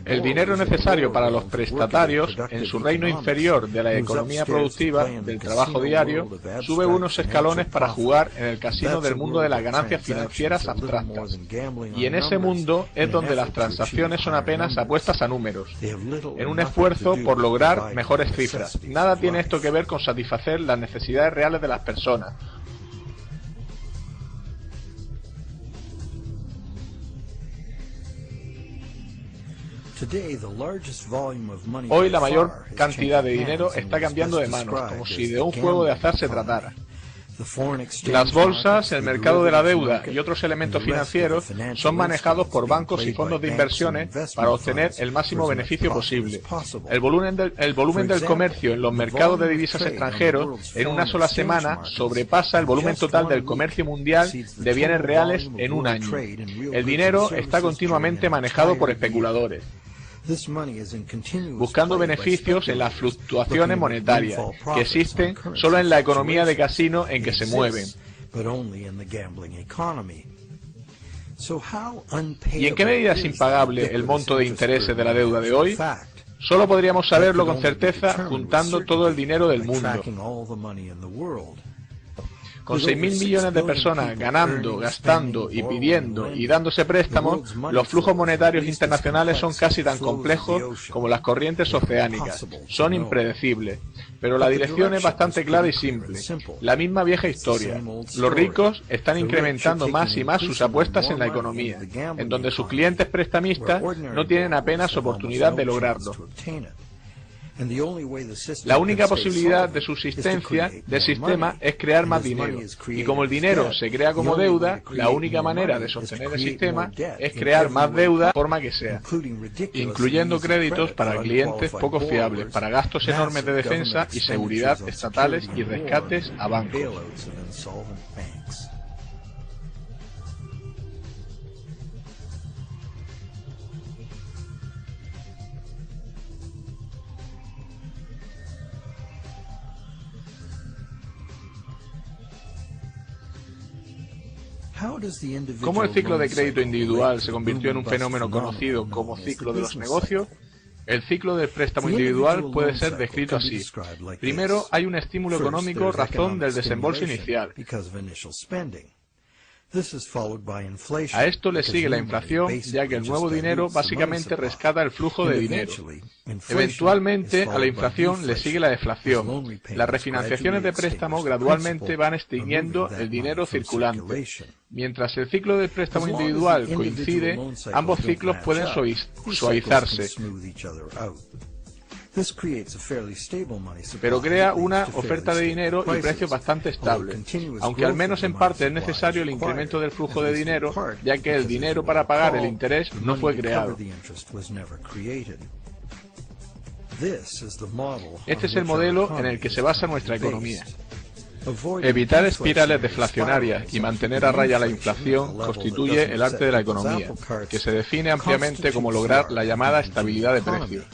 El dinero necesario para los prestatarios, en su reino inferior de la economía productiva, del trabajo diario, sube unos escalones para jugar en el casino del mundo de las ganancias financieras abstractas. Y en ese mundo es donde las transacciones son apenas apuestas a números, en un esfuerzo por lograr mejores cifras. Nada tiene esto que ver con satisfacer las necesidades reales de las personas. Hoy la mayor cantidad de dinero está cambiando de manos, como si de un juego de azar se tratara. Las bolsas, el mercado de la deuda y otros elementos financieros son manejados por bancos y fondos de inversiones para obtener el máximo beneficio posible. El volumen del comercio en los mercados de divisas extranjeros en una sola semana sobrepasa el volumen total del comercio mundial de bienes reales en un año. El dinero está continuamente manejado por especuladores, buscando beneficios en las fluctuaciones monetarias que existen solo en la economía de casino en que se mueven. ¿Y en qué medida es impagable el monto de intereses de la deuda de hoy? Solo podríamos saberlo con certeza juntando todo el dinero del mundo. Con 6.000 millones de personas ganando, gastando y pidiendo y dándose préstamos, los flujos monetarios internacionales son casi tan complejos como las corrientes oceánicas. Son impredecibles. Pero la dirección es bastante clara y simple. La misma vieja historia. Los ricos están incrementando más y más sus apuestas en la economía, en donde sus clientes prestamistas no tienen apenas oportunidad de lograrlo. La única posibilidad de subsistencia del sistema es crear más dinero, y como el dinero se crea como deuda, la única manera de sostener el sistema es crear más deuda de forma que sea, incluyendo créditos para clientes poco fiables, para gastos enormes de defensa y seguridad estatales y rescates a bancos. ¿Cómo el ciclo de crédito individual se convirtió en un fenómeno conocido como ciclo de los negocios? El ciclo del préstamo individual puede ser descrito así. Primero, hay un estímulo económico razón del desembolso inicial. A esto le sigue la inflación, ya que el nuevo dinero básicamente rescata el flujo de dinero. Eventualmente, a la inflación le sigue la deflación. Las refinanciaciones de préstamo gradualmente van extinguiendo el dinero circulante. Mientras el ciclo del préstamo individual coincide, ambos ciclos pueden suavizarse, pero crea una oferta de dinero y precios bastante estables, aunque al menos en parte es necesario el incremento del flujo de dinero, ya que el dinero para pagar el interés no fue creado. Este es el modelo en el que se basa nuestra economía. Evitar espirales deflacionarias y mantener a raya la inflación constituye el arte de la economía, que se define ampliamente como lograr la llamada estabilidad de precios.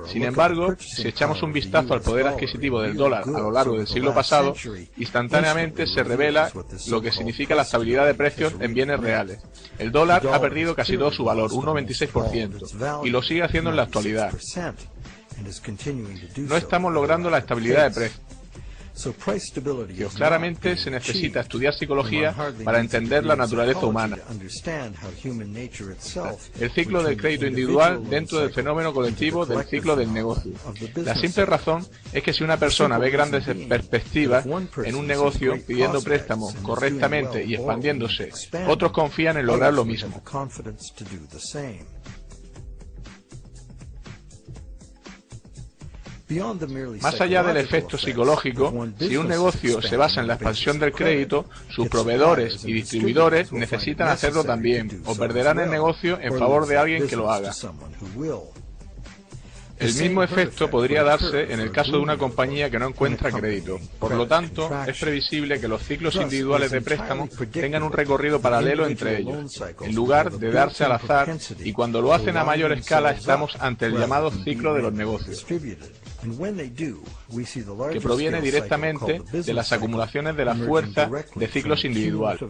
Sin embargo, si echamos un vistazo al poder adquisitivo del dólar a lo largo del siglo pasado, instantáneamente se revela lo que significa la estabilidad de precios en bienes reales. El dólar ha perdido casi todo su valor, un 96%, y lo sigue haciendo en la actualidad. No estamos logrando la estabilidad de precios. Claramente se necesita estudiar psicología para entender la naturaleza humana. El ciclo del crédito individual dentro del fenómeno colectivo del ciclo del negocio. La simple razón es que si una persona ve grandes perspectivas en un negocio pidiendo préstamos correctamente y expandiéndose, otros confían en lograr lo mismo. Más allá del efecto psicológico, si un negocio se basa en la expansión del crédito, sus proveedores y distribuidores necesitan hacerlo también, o perderán el negocio en favor de alguien que lo haga. El mismo efecto podría darse en el caso de una compañía que no encuentra crédito. Por lo tanto, es previsible que los ciclos individuales de préstamo tengan un recorrido paralelo entre ellos, en lugar de darse al azar, y cuando lo hacen a mayor escala estamos ante el llamado ciclo de los negocios, que proviene directamente de las acumulaciones de la fuerza de ciclos individuales.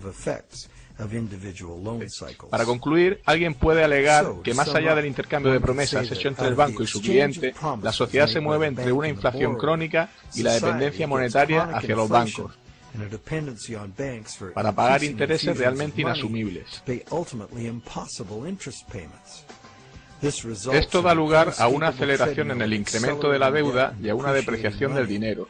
Para concluir, alguien puede alegar que más allá del intercambio de promesas hecho entre el banco y su cliente, la sociedad se mueve entre una inflación crónica y la dependencia monetaria hacia los bancos, para pagar intereses realmente inasumibles. Esto da lugar a una aceleración en el incremento de la deuda y a una depreciación del dinero.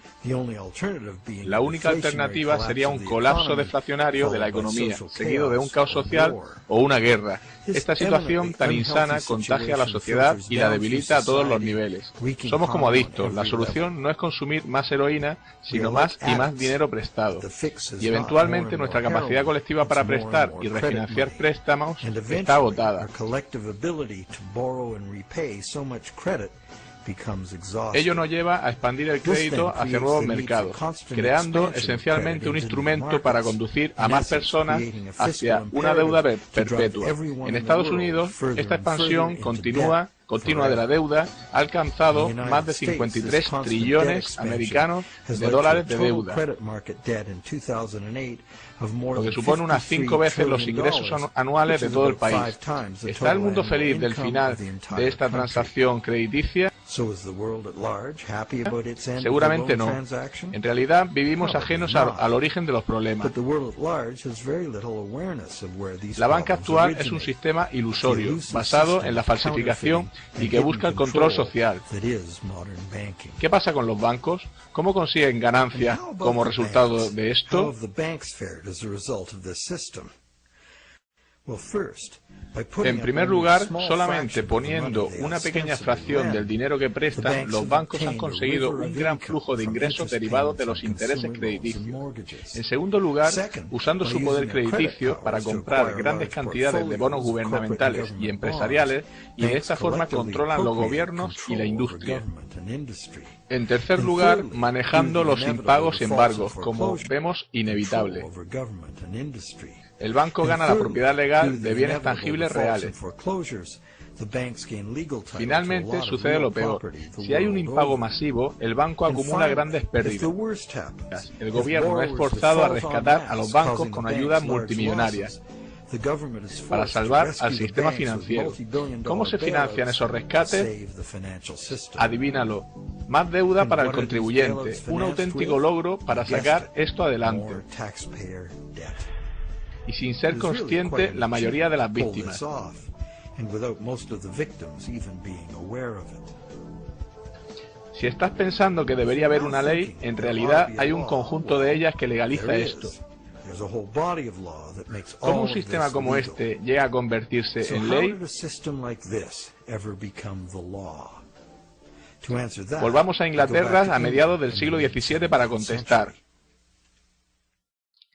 La única alternativa sería un colapso deflacionario de la economía, seguido de un caos social o una guerra. Esta situación tan insana contagia a la sociedad y la debilita a todos los niveles. Somos como adictos. La solución no es consumir más heroína, sino más y más dinero prestado. Y eventualmente nuestra capacidad colectiva para prestar y refinanciar préstamos está agotada. Ello nos lleva a expandir el crédito hacia nuevos mercados, creando esencialmente un instrumento para conducir a más personas hacia una deuda perpetua. En Estados Unidos, esta expansión continua de la deuda ha alcanzado más de 53 trillones americanos de dólares de deuda, lo que supone unas 5 veces los ingresos anuales de todo el país. ¿Está el mundo feliz del final de esta transacción crediticia? Seguramente no. En realidad vivimos ajenos al origen de los problemas. La banca actual es un sistema ilusorio, basado en la falsificación y que busca el control social. ¿Qué pasa con los bancos? ¿Cómo consiguen ganancias como resultado de esto? En primer lugar, solamente poniendo una pequeña fracción del dinero que prestan, los bancos han conseguido un gran flujo de ingresos derivados de los intereses crediticios. En segundo lugar, usando su poder crediticio para comprar grandes cantidades de bonos gubernamentales y empresariales, y de esta forma controlan los gobiernos y la industria. En tercer lugar, manejando los impagos y embargos, como vemos inevitable. El banco gana la propiedad legal de bienes tangibles reales. Finalmente sucede lo peor. Si hay un impago masivo, el banco acumula grandes pérdidas. El gobierno es forzado a rescatar a los bancos con ayudas multimillonarias para salvar al sistema financiero. ¿Cómo se financian esos rescates? Adivínalo. Más deuda para el contribuyente. Un auténtico logro para sacar esto adelante. Y sin ser consciente la mayoría de las víctimas. Si estás pensando que debería haber una ley, en realidad hay un conjunto de ellas que legaliza esto. ¿Cómo un sistema como este llega a convertirse en ley? Volvamos a Inglaterra a mediados del siglo XVII para contestar.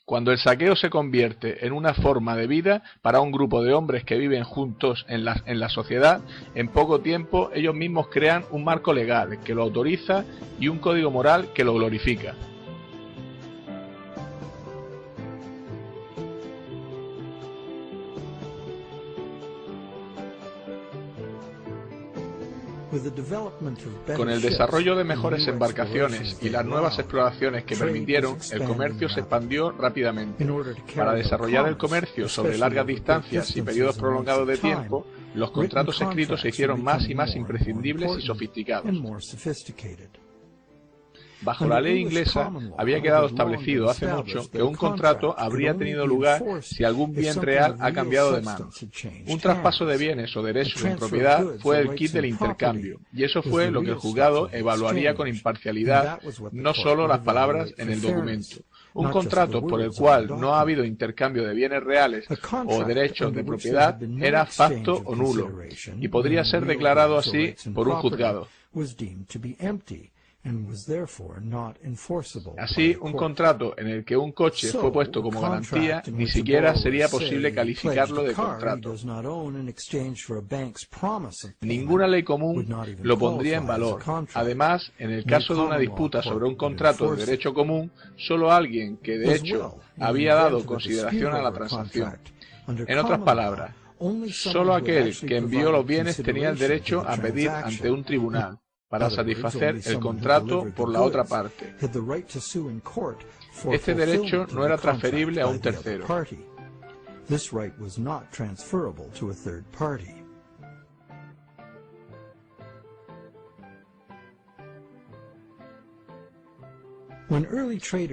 Cuando el saqueo se convierte en una forma de vida para un grupo de hombres que viven juntos en la sociedad, en poco tiempo ellos mismos crean un marco legal que lo autoriza y un código moral que lo glorifica. Con el desarrollo de mejores embarcaciones y las nuevas exploraciones que permitieron, el comercio se expandió rápidamente. Para desarrollar el comercio sobre largas distancias y periodos prolongados de tiempo, los contratos escritos se hicieron más y más imprescindibles y sofisticados. Bajo la ley inglesa había quedado establecido hace mucho que un contrato habría tenido lugar si algún bien real ha cambiado de manos. Un traspaso de bienes o derechos en propiedad fue el kit del intercambio, y eso fue lo que el juzgado evaluaría con imparcialidad, no solo las palabras en el documento. Un contrato por el cual no ha habido intercambio de bienes reales o derechos de propiedad era facto o nulo, y podría ser declarado así por un juzgado. Así, un contrato en el que un coche fue puesto como garantía ni siquiera sería posible calificarlo de contrato. Ninguna ley común lo pondría en valor. Además, en el caso de una disputa sobre un contrato de derecho común, solo alguien que de hecho había dado consideración a la transacción. En otras palabras, solo aquel que envió los bienes tenía el derecho a pedir ante un tribunal para satisfacer el contrato por la otra parte. Este derecho no era transferible a un tercero.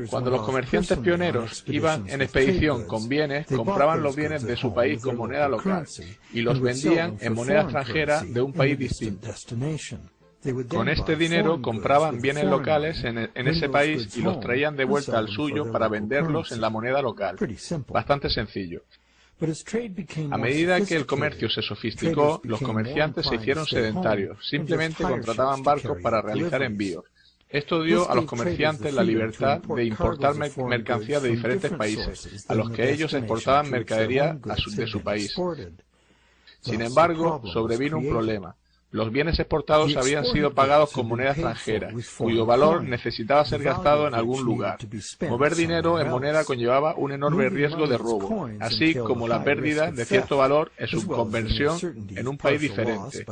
Cuando los comerciantes pioneros iban en expedición con bienes, compraban los bienes de su país con moneda local y los vendían en moneda extranjera de un país distinto. Con este dinero compraban bienes locales en ese país y los traían de vuelta al suyo para venderlos en la moneda local. Bastante sencillo. A medida que el comercio se sofisticó, los comerciantes se hicieron sedentarios. Simplemente contrataban barcos para realizar envíos. Esto dio a los comerciantes la libertad de importar mercancías de diferentes países, a los que ellos exportaban mercadería de su país. Sin embargo, sobrevino un problema. Los bienes exportados habían sido pagados con moneda extranjera, cuyo valor necesitaba ser gastado en algún lugar. Mover dinero en moneda conllevaba un enorme riesgo de robo, así como la pérdida de cierto valor en su conversión en un país diferente.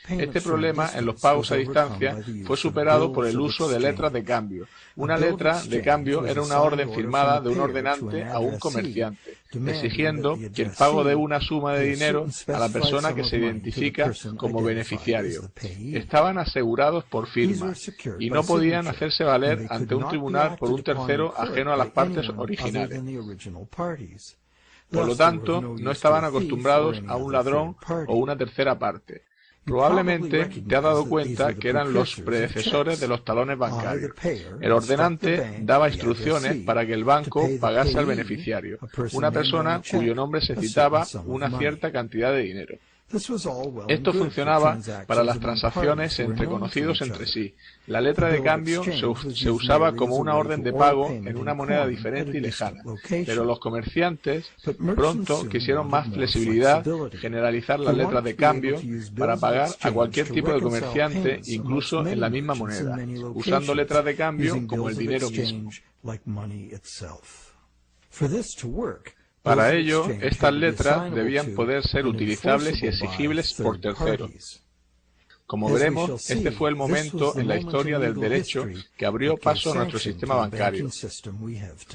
Este problema en los pagos a distancia fue superado por el uso de letras de cambio. Una letra de cambio era una orden firmada de un ordenante a un comerciante, exigiendo que el pago de una suma de dinero a la persona que se identifica como beneficiario. Estaban asegurados por firma y no podían hacerse valer ante un tribunal por un tercero ajeno a las partes originales. Por lo tanto, no estaban acostumbrados a un ladrón o una tercera parte. Probablemente te has dado cuenta que eran los predecesores de los talones bancarios. El ordenante daba instrucciones para que el banco pagase al beneficiario, una persona cuyo nombre se citaba una cierta cantidad de dinero. Esto funcionaba para las transacciones entre conocidos entre sí. La letra de cambio se usaba como una orden de pago en una moneda diferente y lejana, pero los comerciantes pronto quisieron más flexibilidad, generalizar las letras de cambio para pagar a cualquier tipo de comerciante, incluso en la misma moneda, usando letras de cambio como el dinero mismo. Para ello, estas letras debían poder ser utilizables y exigibles por terceros. Como veremos, este fue el momento en la historia del derecho que abrió paso a nuestro sistema bancario.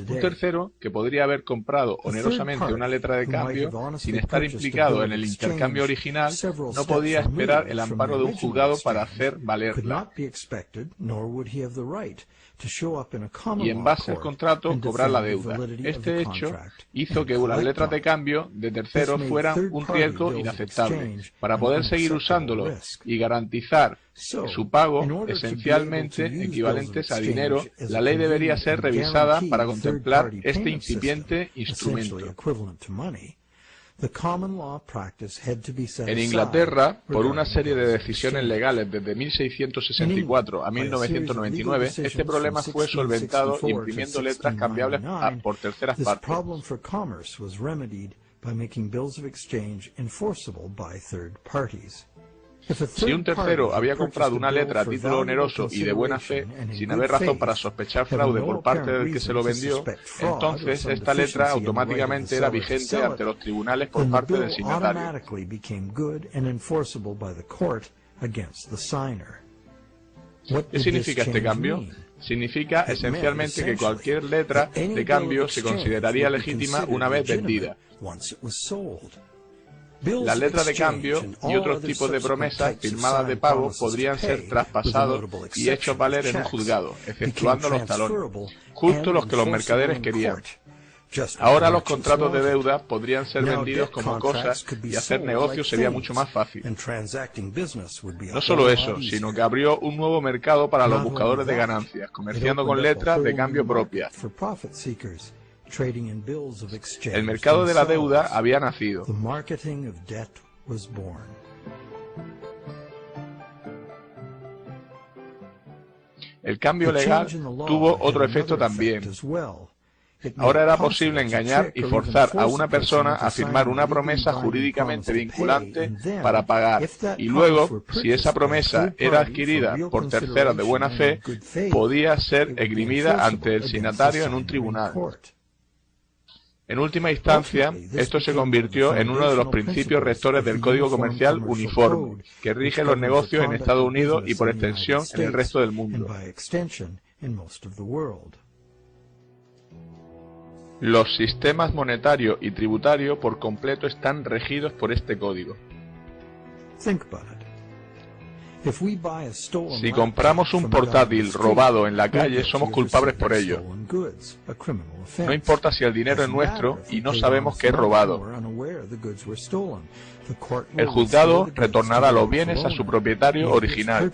Un tercero, que podría haber comprado onerosamente una letra de cambio sin estar implicado en el intercambio original, no podía esperar el amparo de un juzgado para hacer valerla. Y en base al contrato cobrar la deuda. Este hecho hizo que las letras de cambio de terceros fueran un riesgo inaceptable. Para poder seguir usándolo y garantizar su pago, esencialmente equivalentes a dinero, la ley debería ser revisada para contemplar este incipiente instrumento. En Inglaterra, por una serie de decisiones legales desde 1664 a 1999, este problema fue solventado imprimiendo letras cambiables por terceras partes. Si un tercero había comprado una letra a título oneroso y de buena fe, sin haber razón para sospechar fraude por parte del que se lo vendió, entonces esta letra automáticamente era vigente ante los tribunales por parte del signatario. ¿Qué significa este cambio? Significa esencialmente que cualquier letra de cambio se consideraría legítima una vez vendida. Las letras de cambio y otros tipos de promesas firmadas de pago podrían ser traspasados y hechos valer en un juzgado, exceptuando los talones, justo los que los mercaderes querían. Ahora los contratos de deuda podrían ser vendidos como cosas y hacer negocios sería mucho más fácil. No solo eso, sino que abrió un nuevo mercado para los buscadores de ganancias, comerciando con letras de cambio propias. El mercado de la deuda había nacido. El cambio legal tuvo otro efecto también. Ahora era posible engañar y forzar a una persona a firmar una promesa jurídicamente vinculante para pagar, y luego, si esa promesa era adquirida por terceros de buena fe, podía ser esgrimida ante el signatario en un tribunal. En última instancia, esto se convirtió en uno de los principios rectores del Código Comercial uniforme, que rige los negocios en Estados Unidos y por extensión en el resto del mundo. Los sistemas monetario y tributario por completo están regidos por este código. Si compramos un portátil robado en la calle, somos culpables por ello. No importa si el dinero es nuestro y no sabemos que es robado. El juzgado retornará los bienes a su propietario original.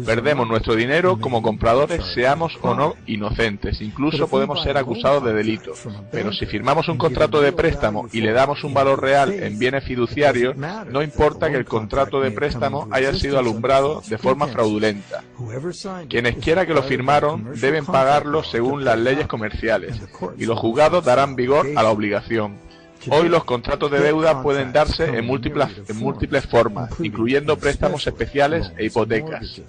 Perdemos nuestro dinero como compradores, seamos o no inocentes. Incluso podemos ser acusados de delito. Pero si firmamos un contrato de préstamo y le damos un valor real en bienes fiduciarios, no importa que el contrato de préstamo haya sido alumbrado de forma fraudulenta. Quienes quiera que lo firmaron deben pagarlo según las leyes comerciales, y los juzgados darán vigor a la obligación. Hoy los contratos de deuda pueden darse en múltiples formas, incluyendo préstamos especiales e hipotecas.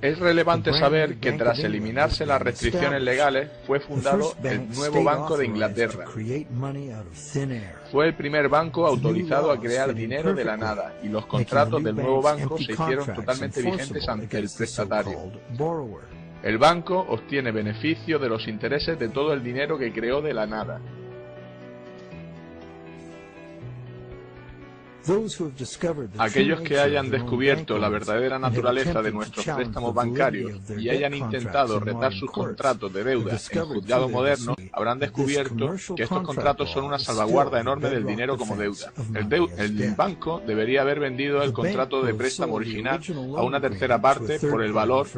Es relevante saber que tras eliminarse las restricciones legales, fue fundado el nuevo Banco de Inglaterra. Fue el primer banco autorizado a crear dinero de la nada, y los contratos del nuevo banco se hicieron totalmente vigentes ante el prestatario. El banco obtiene beneficio de los intereses de todo el dinero que creó de la nada. Aquellos que hayan descubierto la verdadera naturaleza de nuestros préstamos bancarios y hayan intentado retar sus contratos de deuda en el juzgado moderno, habrán descubierto que estos contratos son una salvaguarda enorme del dinero como deuda. El banco debería haber vendido el contrato de préstamo original a una tercera parte por el valor,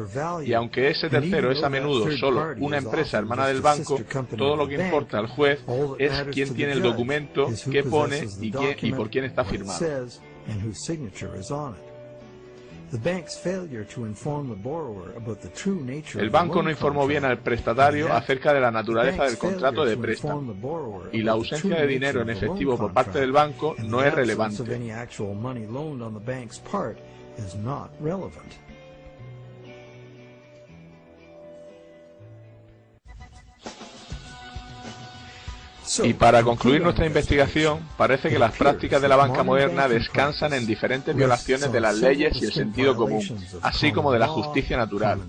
y aunque ese tercero es a menudo solo una empresa hermana del banco, todo lo que importa al juez es quién tiene el documento, qué pone y por quién está firmado. El banco no informó bien al prestatario acerca de la naturaleza del contrato de préstamo, y la ausencia de dinero en efectivo por parte del banco no es relevante. Y para concluir nuestra investigación, parece que las prácticas de la banca moderna descansan en diferentes violaciones de las leyes y el sentido común, así como de la justicia natural.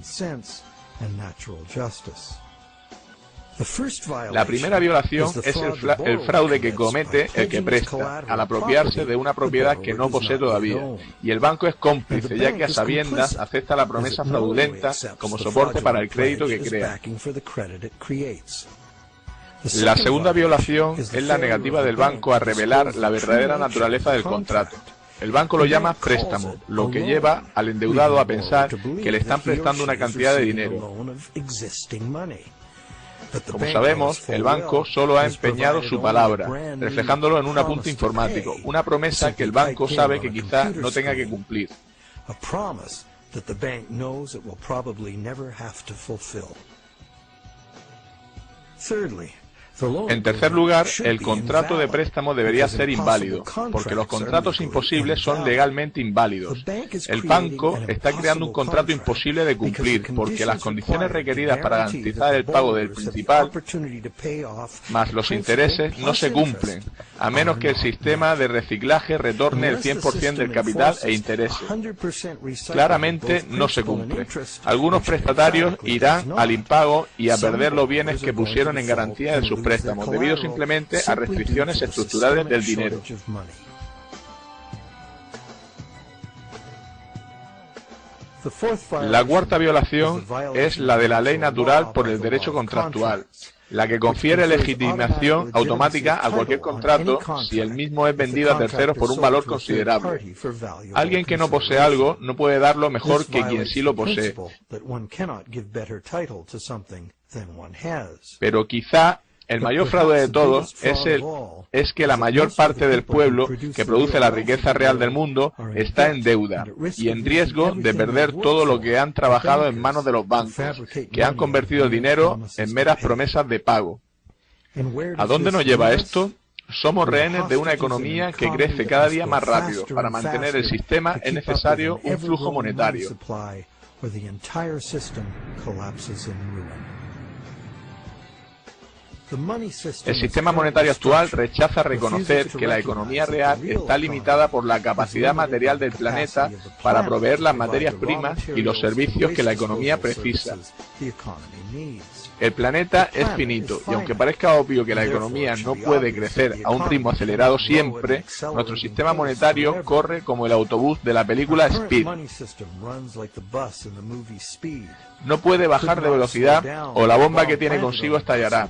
La primera violación es el fraude que comete el que presta, al apropiarse de una propiedad que no posee todavía, y el banco es cómplice, ya que a sabiendas acepta la promesa fraudulenta como soporte para el crédito que crea. La segunda violación es la negativa del banco a revelar la verdadera naturaleza del contrato. El banco lo llama préstamo, lo que lleva al endeudado a pensar que le están prestando una cantidad de dinero. Como sabemos, el banco solo ha empeñado su palabra, reflejándolo en un apunte informático, una promesa que el banco sabe que quizá no tenga que cumplir. En tercer lugar, el contrato de préstamo debería ser inválido, porque los contratos imposibles son legalmente inválidos. El banco está creando un contrato imposible de cumplir, porque las condiciones requeridas para garantizar el pago del principal, más los intereses, no se cumplen, a menos que el sistema de reciclaje retorne el 100% del capital e intereses. Claramente no se cumple. Algunos prestatarios irán al impago y a perder los bienes que pusieron en garantía de sus préstamos, debido simplemente a restricciones estructurales del dinero. La cuarta violación es la de la ley natural por el derecho contractual, la que confiere legitimación automática a cualquier contrato si el mismo es vendido a terceros por un valor considerable. Alguien que no posee algo no puede darlo mejor que quien sí lo posee. Pero quizá el mayor fraude de todos es que la mayor parte del pueblo que produce la riqueza real del mundo está en deuda y en riesgo de perder todo lo que han trabajado en manos de los bancos, que han convertido el dinero en meras promesas de pago. ¿A dónde nos lleva esto? Somos rehenes de una economía que crece cada día más rápido. Para mantener el sistema es necesario un flujo monetario. El sistema monetario actual rechaza reconocer que la economía real está limitada por la capacidad material del planeta para proveer las materias primas y los servicios que la economía precisa. El planeta es finito, y aunque parezca obvio que la economía no puede crecer a un ritmo acelerado siempre, nuestro sistema monetario corre como el autobús de la película Speed. No puede bajar de velocidad o la bomba que tiene consigo estallará.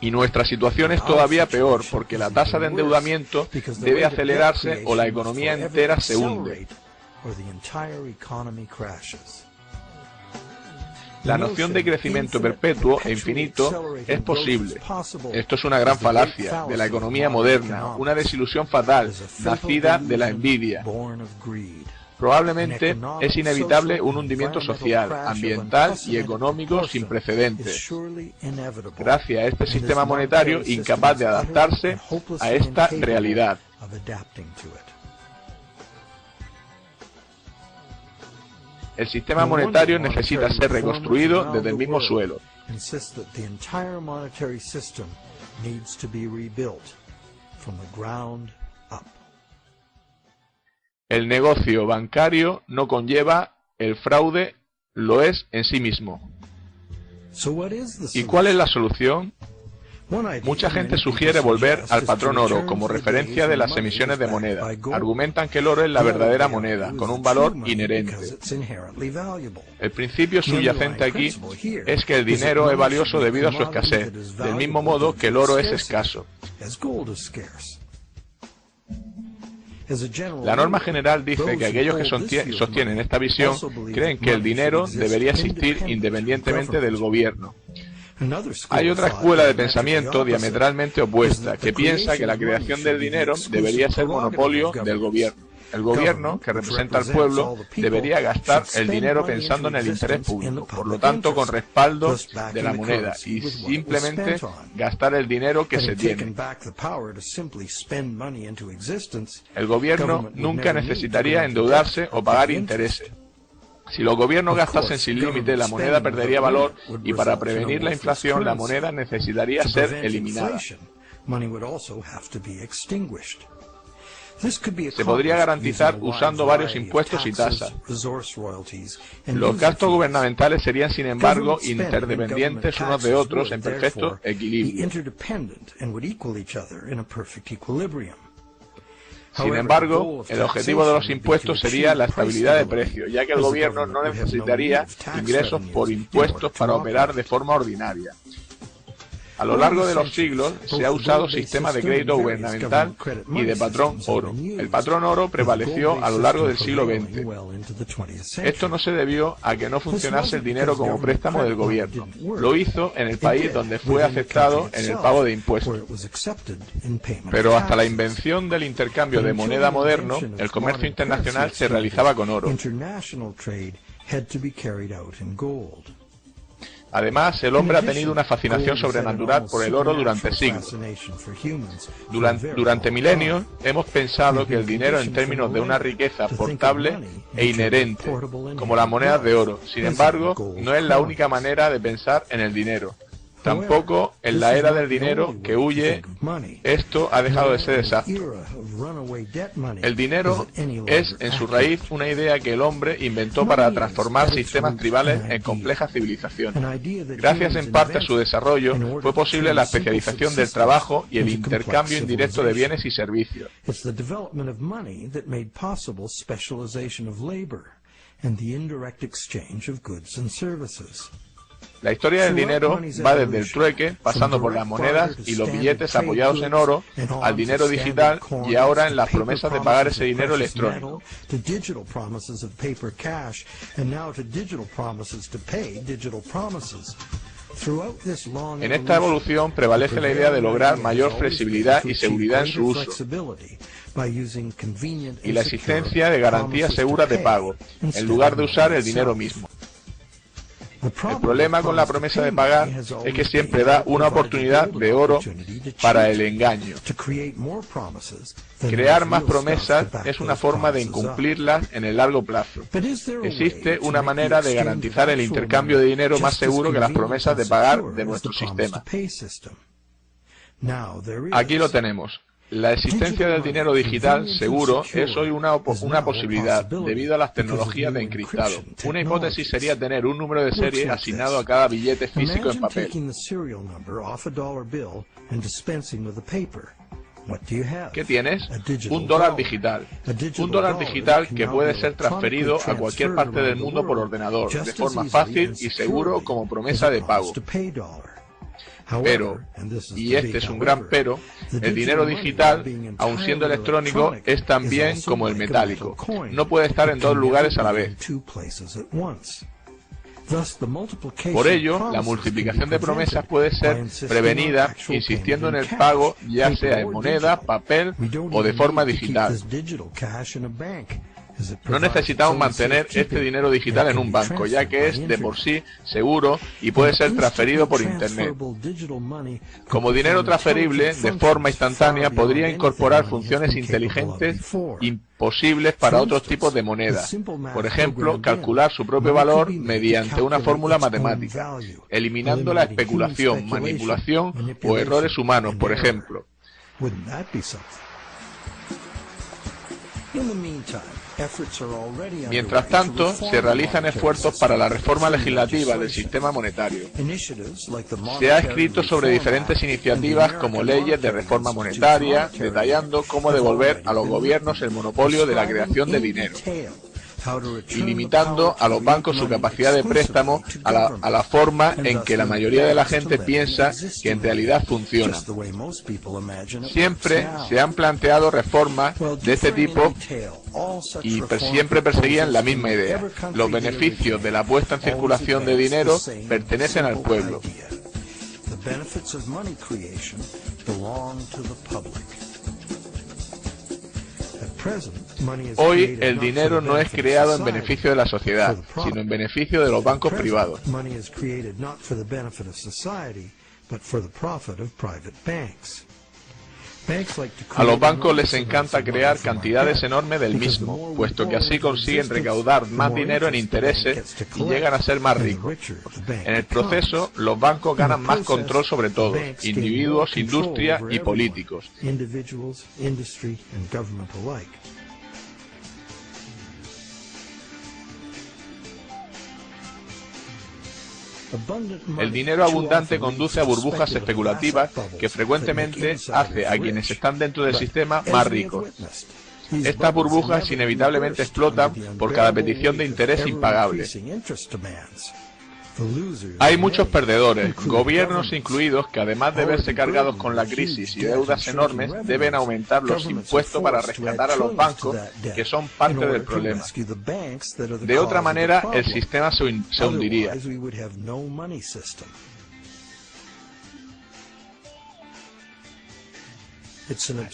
Y nuestra situación es todavía peor, porque la tasa de endeudamiento debe acelerarse o la economía entera se hunde. La noción de crecimiento perpetuo e infinito es posible. Esto es una gran falacia de la economía moderna, una desilusión fatal, nacida de la envidia. Probablemente es inevitable un hundimiento social, ambiental y económico sin precedentes, gracias a este sistema monetario incapaz de adaptarse a esta realidad. El sistema monetario necesita ser reconstruido desde el mismo suelo. El negocio bancario no conlleva el fraude, lo es en sí mismo. ¿Y cuál es la solución? Mucha gente sugiere volver al patrón oro como referencia de las emisiones de moneda. Argumentan que el oro es la verdadera moneda, con un valor inherente. El principio subyacente aquí es que el dinero es valioso debido a su escasez, del mismo modo que el oro es escaso. La norma general dice que aquellos que sostienen esta visión creen que el dinero debería existir independientemente del gobierno. Hay otra escuela de pensamiento diametralmente opuesta, que piensa que la creación del dinero debería ser monopolio del gobierno. El gobierno, que representa al pueblo, debería gastar el dinero pensando en el interés público, por lo tanto con respaldo de la moneda, y simplemente gastar el dinero que se tiene. El gobierno nunca necesitaría endeudarse o pagar intereses. Si los gobiernos gastasen sin límite, la moneda perdería valor y para prevenir la inflación, la moneda necesitaría ser eliminada. Se podría garantizar usando varios impuestos y tasas. Los gastos gubernamentales serían, sin embargo, interdependientes unos de otros en perfecto equilibrio. Sin embargo, el objetivo de los impuestos sería la estabilidad de precios, ya que el gobierno no necesitaría ingresos por impuestos para operar de forma ordinaria. A lo largo de los siglos se ha usado sistemas de crédito gubernamental y de patrón oro. El patrón oro prevaleció a lo largo del siglo XX. Esto no se debió a que no funcionase el dinero como préstamo del gobierno. Lo hizo en el país donde fue aceptado en el pago de impuestos. Pero hasta la invención del intercambio de moneda moderno, el comercio internacional se realizaba con oro. Además, el hombre ha tenido una fascinación sobrenatural por el oro durante siglos. Durante milenios hemos pensado que el dinero en términos de una riqueza portable e inherente, como las monedas de oro. Sin embargo, no es la única manera de pensar en el dinero. Tampoco en la era del dinero que huye, esto ha dejado de ser exacto. El dinero es, en su raíz, una idea que el hombre inventó para transformar sistemas tribales en complejas civilizaciones. Gracias en parte a su desarrollo, fue posible la especialización del trabajo y el intercambio indirecto de bienes y servicios. La historia del dinero va desde el trueque, pasando por las monedas y los billetes apoyados en oro, al dinero digital y ahora en las promesas de pagar ese dinero electrónico. En esta evolución prevalece la idea de lograr mayor flexibilidad y seguridad en su uso, y la existencia de garantías seguras de pago, en lugar de usar el dinero mismo. El problema con la promesa de pagar es que siempre da una oportunidad de oro para el engaño. Crear más promesas es una forma de incumplirlas en el largo plazo. Existe una manera de garantizar el intercambio de dinero más seguro que las promesas de pagar de nuestro sistema. Aquí lo tenemos. La existencia del dinero digital seguro es hoy una posibilidad debido a las tecnologías de encriptado. Una hipótesis sería tener un número de serie asignado a cada billete físico en papel. ¿Qué tienes? Un dólar digital. Un dólar digital que puede ser transferido a cualquier parte del mundo por ordenador, de forma fácil y seguro como promesa de pago. Pero, y este es un gran pero, el dinero digital, aun siendo electrónico, es tan bien como el metálico. No puede estar en dos lugares a la vez. Por ello, la multiplicación de promesas puede ser prevenida insistiendo en el pago, ya sea en moneda, papel o de forma digital. No necesitamos mantener este dinero digital en un banco, ya que es de por sí seguro y puede ser transferido por Internet. Como dinero transferible, de forma instantánea, podría incorporar funciones inteligentes imposibles para otros tipos de monedas. Por ejemplo, calcular su propio valor mediante una fórmula matemática, eliminando la especulación, manipulación o errores humanos, por ejemplo. Mientras tanto, se realizan esfuerzos para la reforma legislativa del sistema monetario. Se ha escrito sobre diferentes iniciativas como leyes de reforma monetaria, detallando cómo devolver a los gobiernos el monopolio de la creación de dinero y limitando a los bancos su capacidad de préstamo a la forma en que la mayoría de la gente piensa que en realidad funciona. Siempre se han planteado reformas de este tipo y siempre perseguían la misma idea. Los beneficios de la puesta en circulación de dinero pertenecen al pueblo. Hoy el dinero no es creado en beneficio de la sociedad, sino en beneficio de los bancos privados. A los bancos les encanta crear cantidades enormes del mismo, puesto que así consiguen recaudar más dinero en intereses y llegan a ser más ricos. En el proceso, los bancos ganan más control sobre todos, individuos, industria y políticos. El dinero abundante conduce a burbujas especulativas que frecuentemente hace a quienes están dentro del sistema más ricos. Estas burbujas inevitablemente explotan por cada petición de interés impagable. Hay muchos perdedores, gobiernos incluidos, que además de verse cargados con la crisis y deudas enormes, deben aumentar los impuestos para rescatar a los bancos, que son parte del problema. De otra manera, el sistema se hundiría.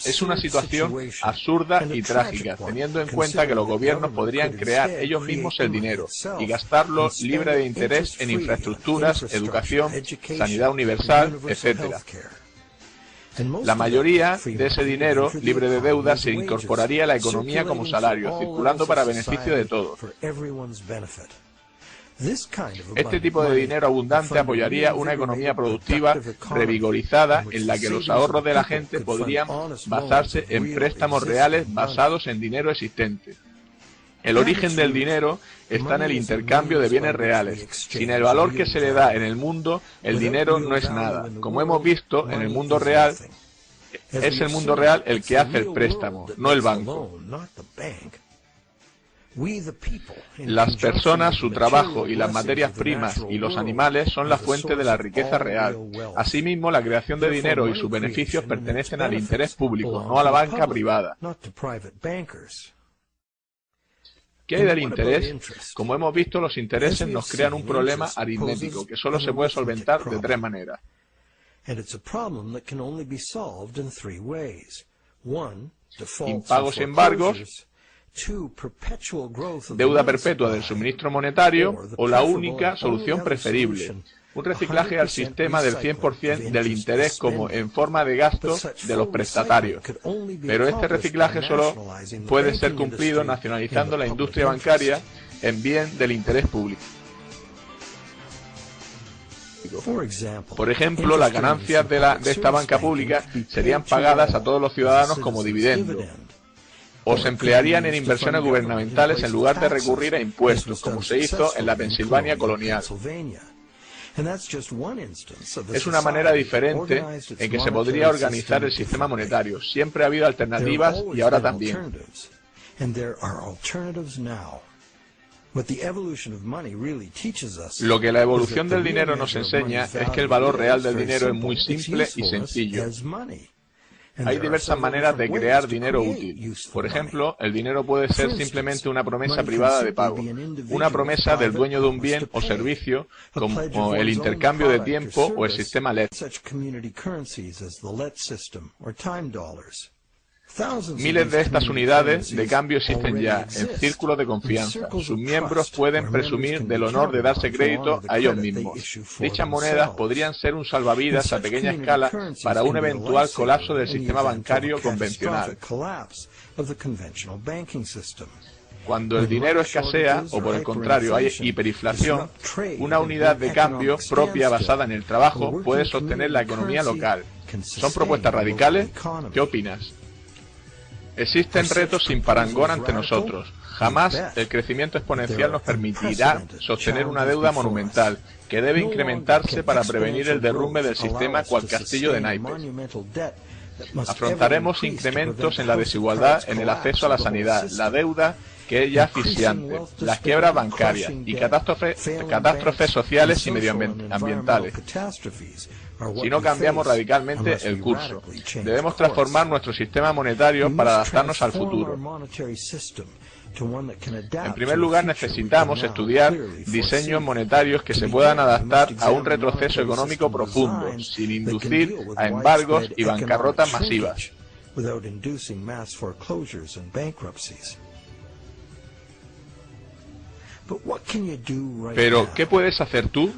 Es una situación absurda y trágica, teniendo en cuenta que los gobiernos podrían crear ellos mismos el dinero y gastarlo libre de interés en infraestructuras, educación, sanidad universal, etc. La mayoría de ese dinero, libre de deudas, se incorporaría a la economía como salario, circulando para beneficio de todos. Este tipo de dinero abundante apoyaría una economía productiva revigorizada en la que los ahorros de la gente podrían basarse en préstamos reales basados en dinero existente. El origen del dinero está en el intercambio de bienes reales. Sin el valor que se le da en el mundo, el dinero no es nada. Como hemos visto, en el mundo real, es el mundo real el que hace el préstamo, no el banco. Las personas, su trabajo y las materias primas y los animales son la fuente de la riqueza real. Asimismo, la creación de dinero y sus beneficios pertenecen al interés público, no a la banca privada. ¿Qué hay del interés? Como hemos visto, los intereses nos crean un problema aritmético que solo se puede solventar de tres maneras. Impagos y embargos, deuda perpetua del suministro monetario o la única solución preferible, un reciclaje al sistema del 100% del interés como en forma de gasto de los prestatarios. Pero este reciclaje solo puede ser cumplido nacionalizando la industria bancaria en bien del interés público. Por ejemplo, las ganancias de esta banca pública serían pagadas a todos los ciudadanos como dividendo, o se emplearían en inversiones gubernamentales en lugar de recurrir a impuestos, como se hizo en la Pensilvania colonial. Es una manera diferente en que se podría organizar el sistema monetario. Siempre ha habido alternativas y ahora también. Lo que la evolución del dinero nos enseña es que el valor real del dinero es muy simple y sencillo. Hay diversas manenas de crear dinero útil. Por ejemplo, el dinero puede ser simplemente una promesa privada de pago, una promesa del dueño de un bien o servicio, como el intercambio de tiempo o el sistema LED. Miles de estas unidades de cambio existen ya, en círculos de confianza. Sus miembros pueden presumir del honor de darse crédito a ellos mismos. Dichas monedas podrían ser un salvavidas a pequeña escala para un eventual colapso del sistema bancario convencional. Cuando el dinero escasea, o por el contrario hay hiperinflación, una unidad de cambio propia basada en el trabajo puede sostener la economía local. ¿Son propuestas radicales? ¿Qué opinas? Existen retos sin parangón ante nosotros. Jamás el crecimiento exponencial nos permitirá sostener una deuda monumental, que debe incrementarse para prevenir el derrumbe del sistema cual castillo de naipes. Afrontaremos incrementos en la desigualdad en el acceso a la sanidad, la deuda, que es ya asfixiante, las quiebras bancarias y catástrofes sociales y medioambientales. Si no cambiamos radicalmente el curso, debemos transformar nuestro sistema monetario para adaptarnos al futuro. En primer lugar, necesitamos estudiar diseños monetarios que se puedan adaptar a un retroceso económico profundo, sin inducir a embargos y bancarrotas masivas. Pero, ¿qué puedes hacer tú?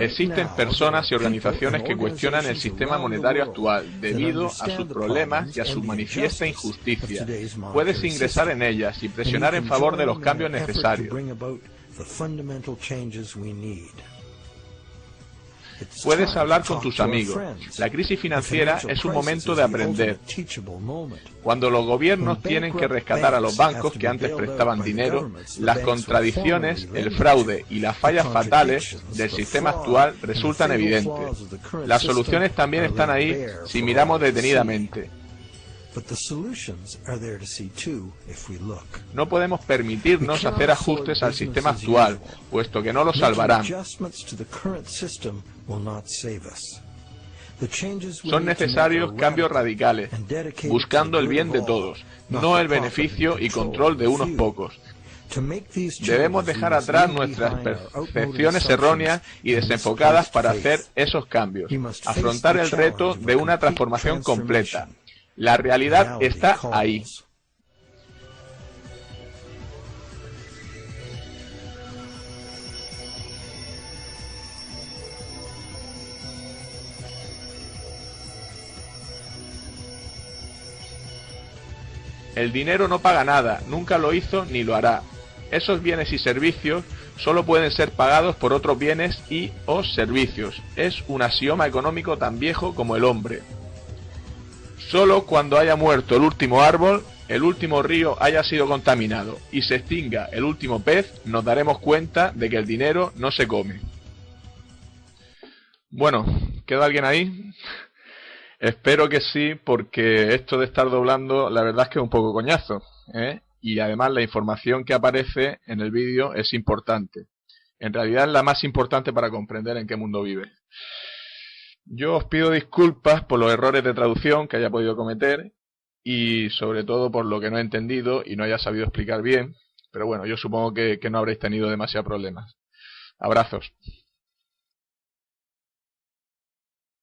Existen personas y organizaciones que cuestionan el sistema monetario actual debido a sus problemas y a su manifiesta injusticia. Puedes ingresar en ellas y presionar en favor de los cambios necesarios. Puedes hablar con tus amigos. La crisis financiera es un momento de aprender. Cuando los gobiernos tienen que rescatar a los bancos que antes prestaban dinero, las contradicciones, el fraude y las fallas fatales del sistema actual resultan evidentes. Las soluciones también están ahí si miramos detenidamente. No podemos permitirnos hacer ajustes al sistema actual, puesto que no lo salvarán. Son necesarios cambios radicales, buscando el bien de todos, no el beneficio y control de unos pocos. Debemos dejar atrás nuestras percepciones erróneas y desenfocadas para hacer esos cambios, afrontar el reto de una transformación completa. La realidad está ahí. El dinero no paga nada, nunca lo hizo ni lo hará. Esos bienes y servicios solo pueden ser pagados por otros bienes y o servicios. Es un axioma económico tan viejo como el hombre. Solo cuando haya muerto el último árbol, el último río haya sido contaminado y se extinga el último pez, nos daremos cuenta de que el dinero no se come. Bueno, ¿queda alguien ahí? Espero que sí, porque esto de estar doblando la verdad es que es un poco coñazo, ¿eh? Y además la información que aparece en el vídeo es importante. En realidad es la más importante para comprender en qué mundo vive. Yo os pido disculpas por los errores de traducción que haya podido cometer y sobre todo por lo que no he entendido y no haya sabido explicar bien, pero bueno, yo supongo que no habréis tenido demasiados problemas. Abrazos.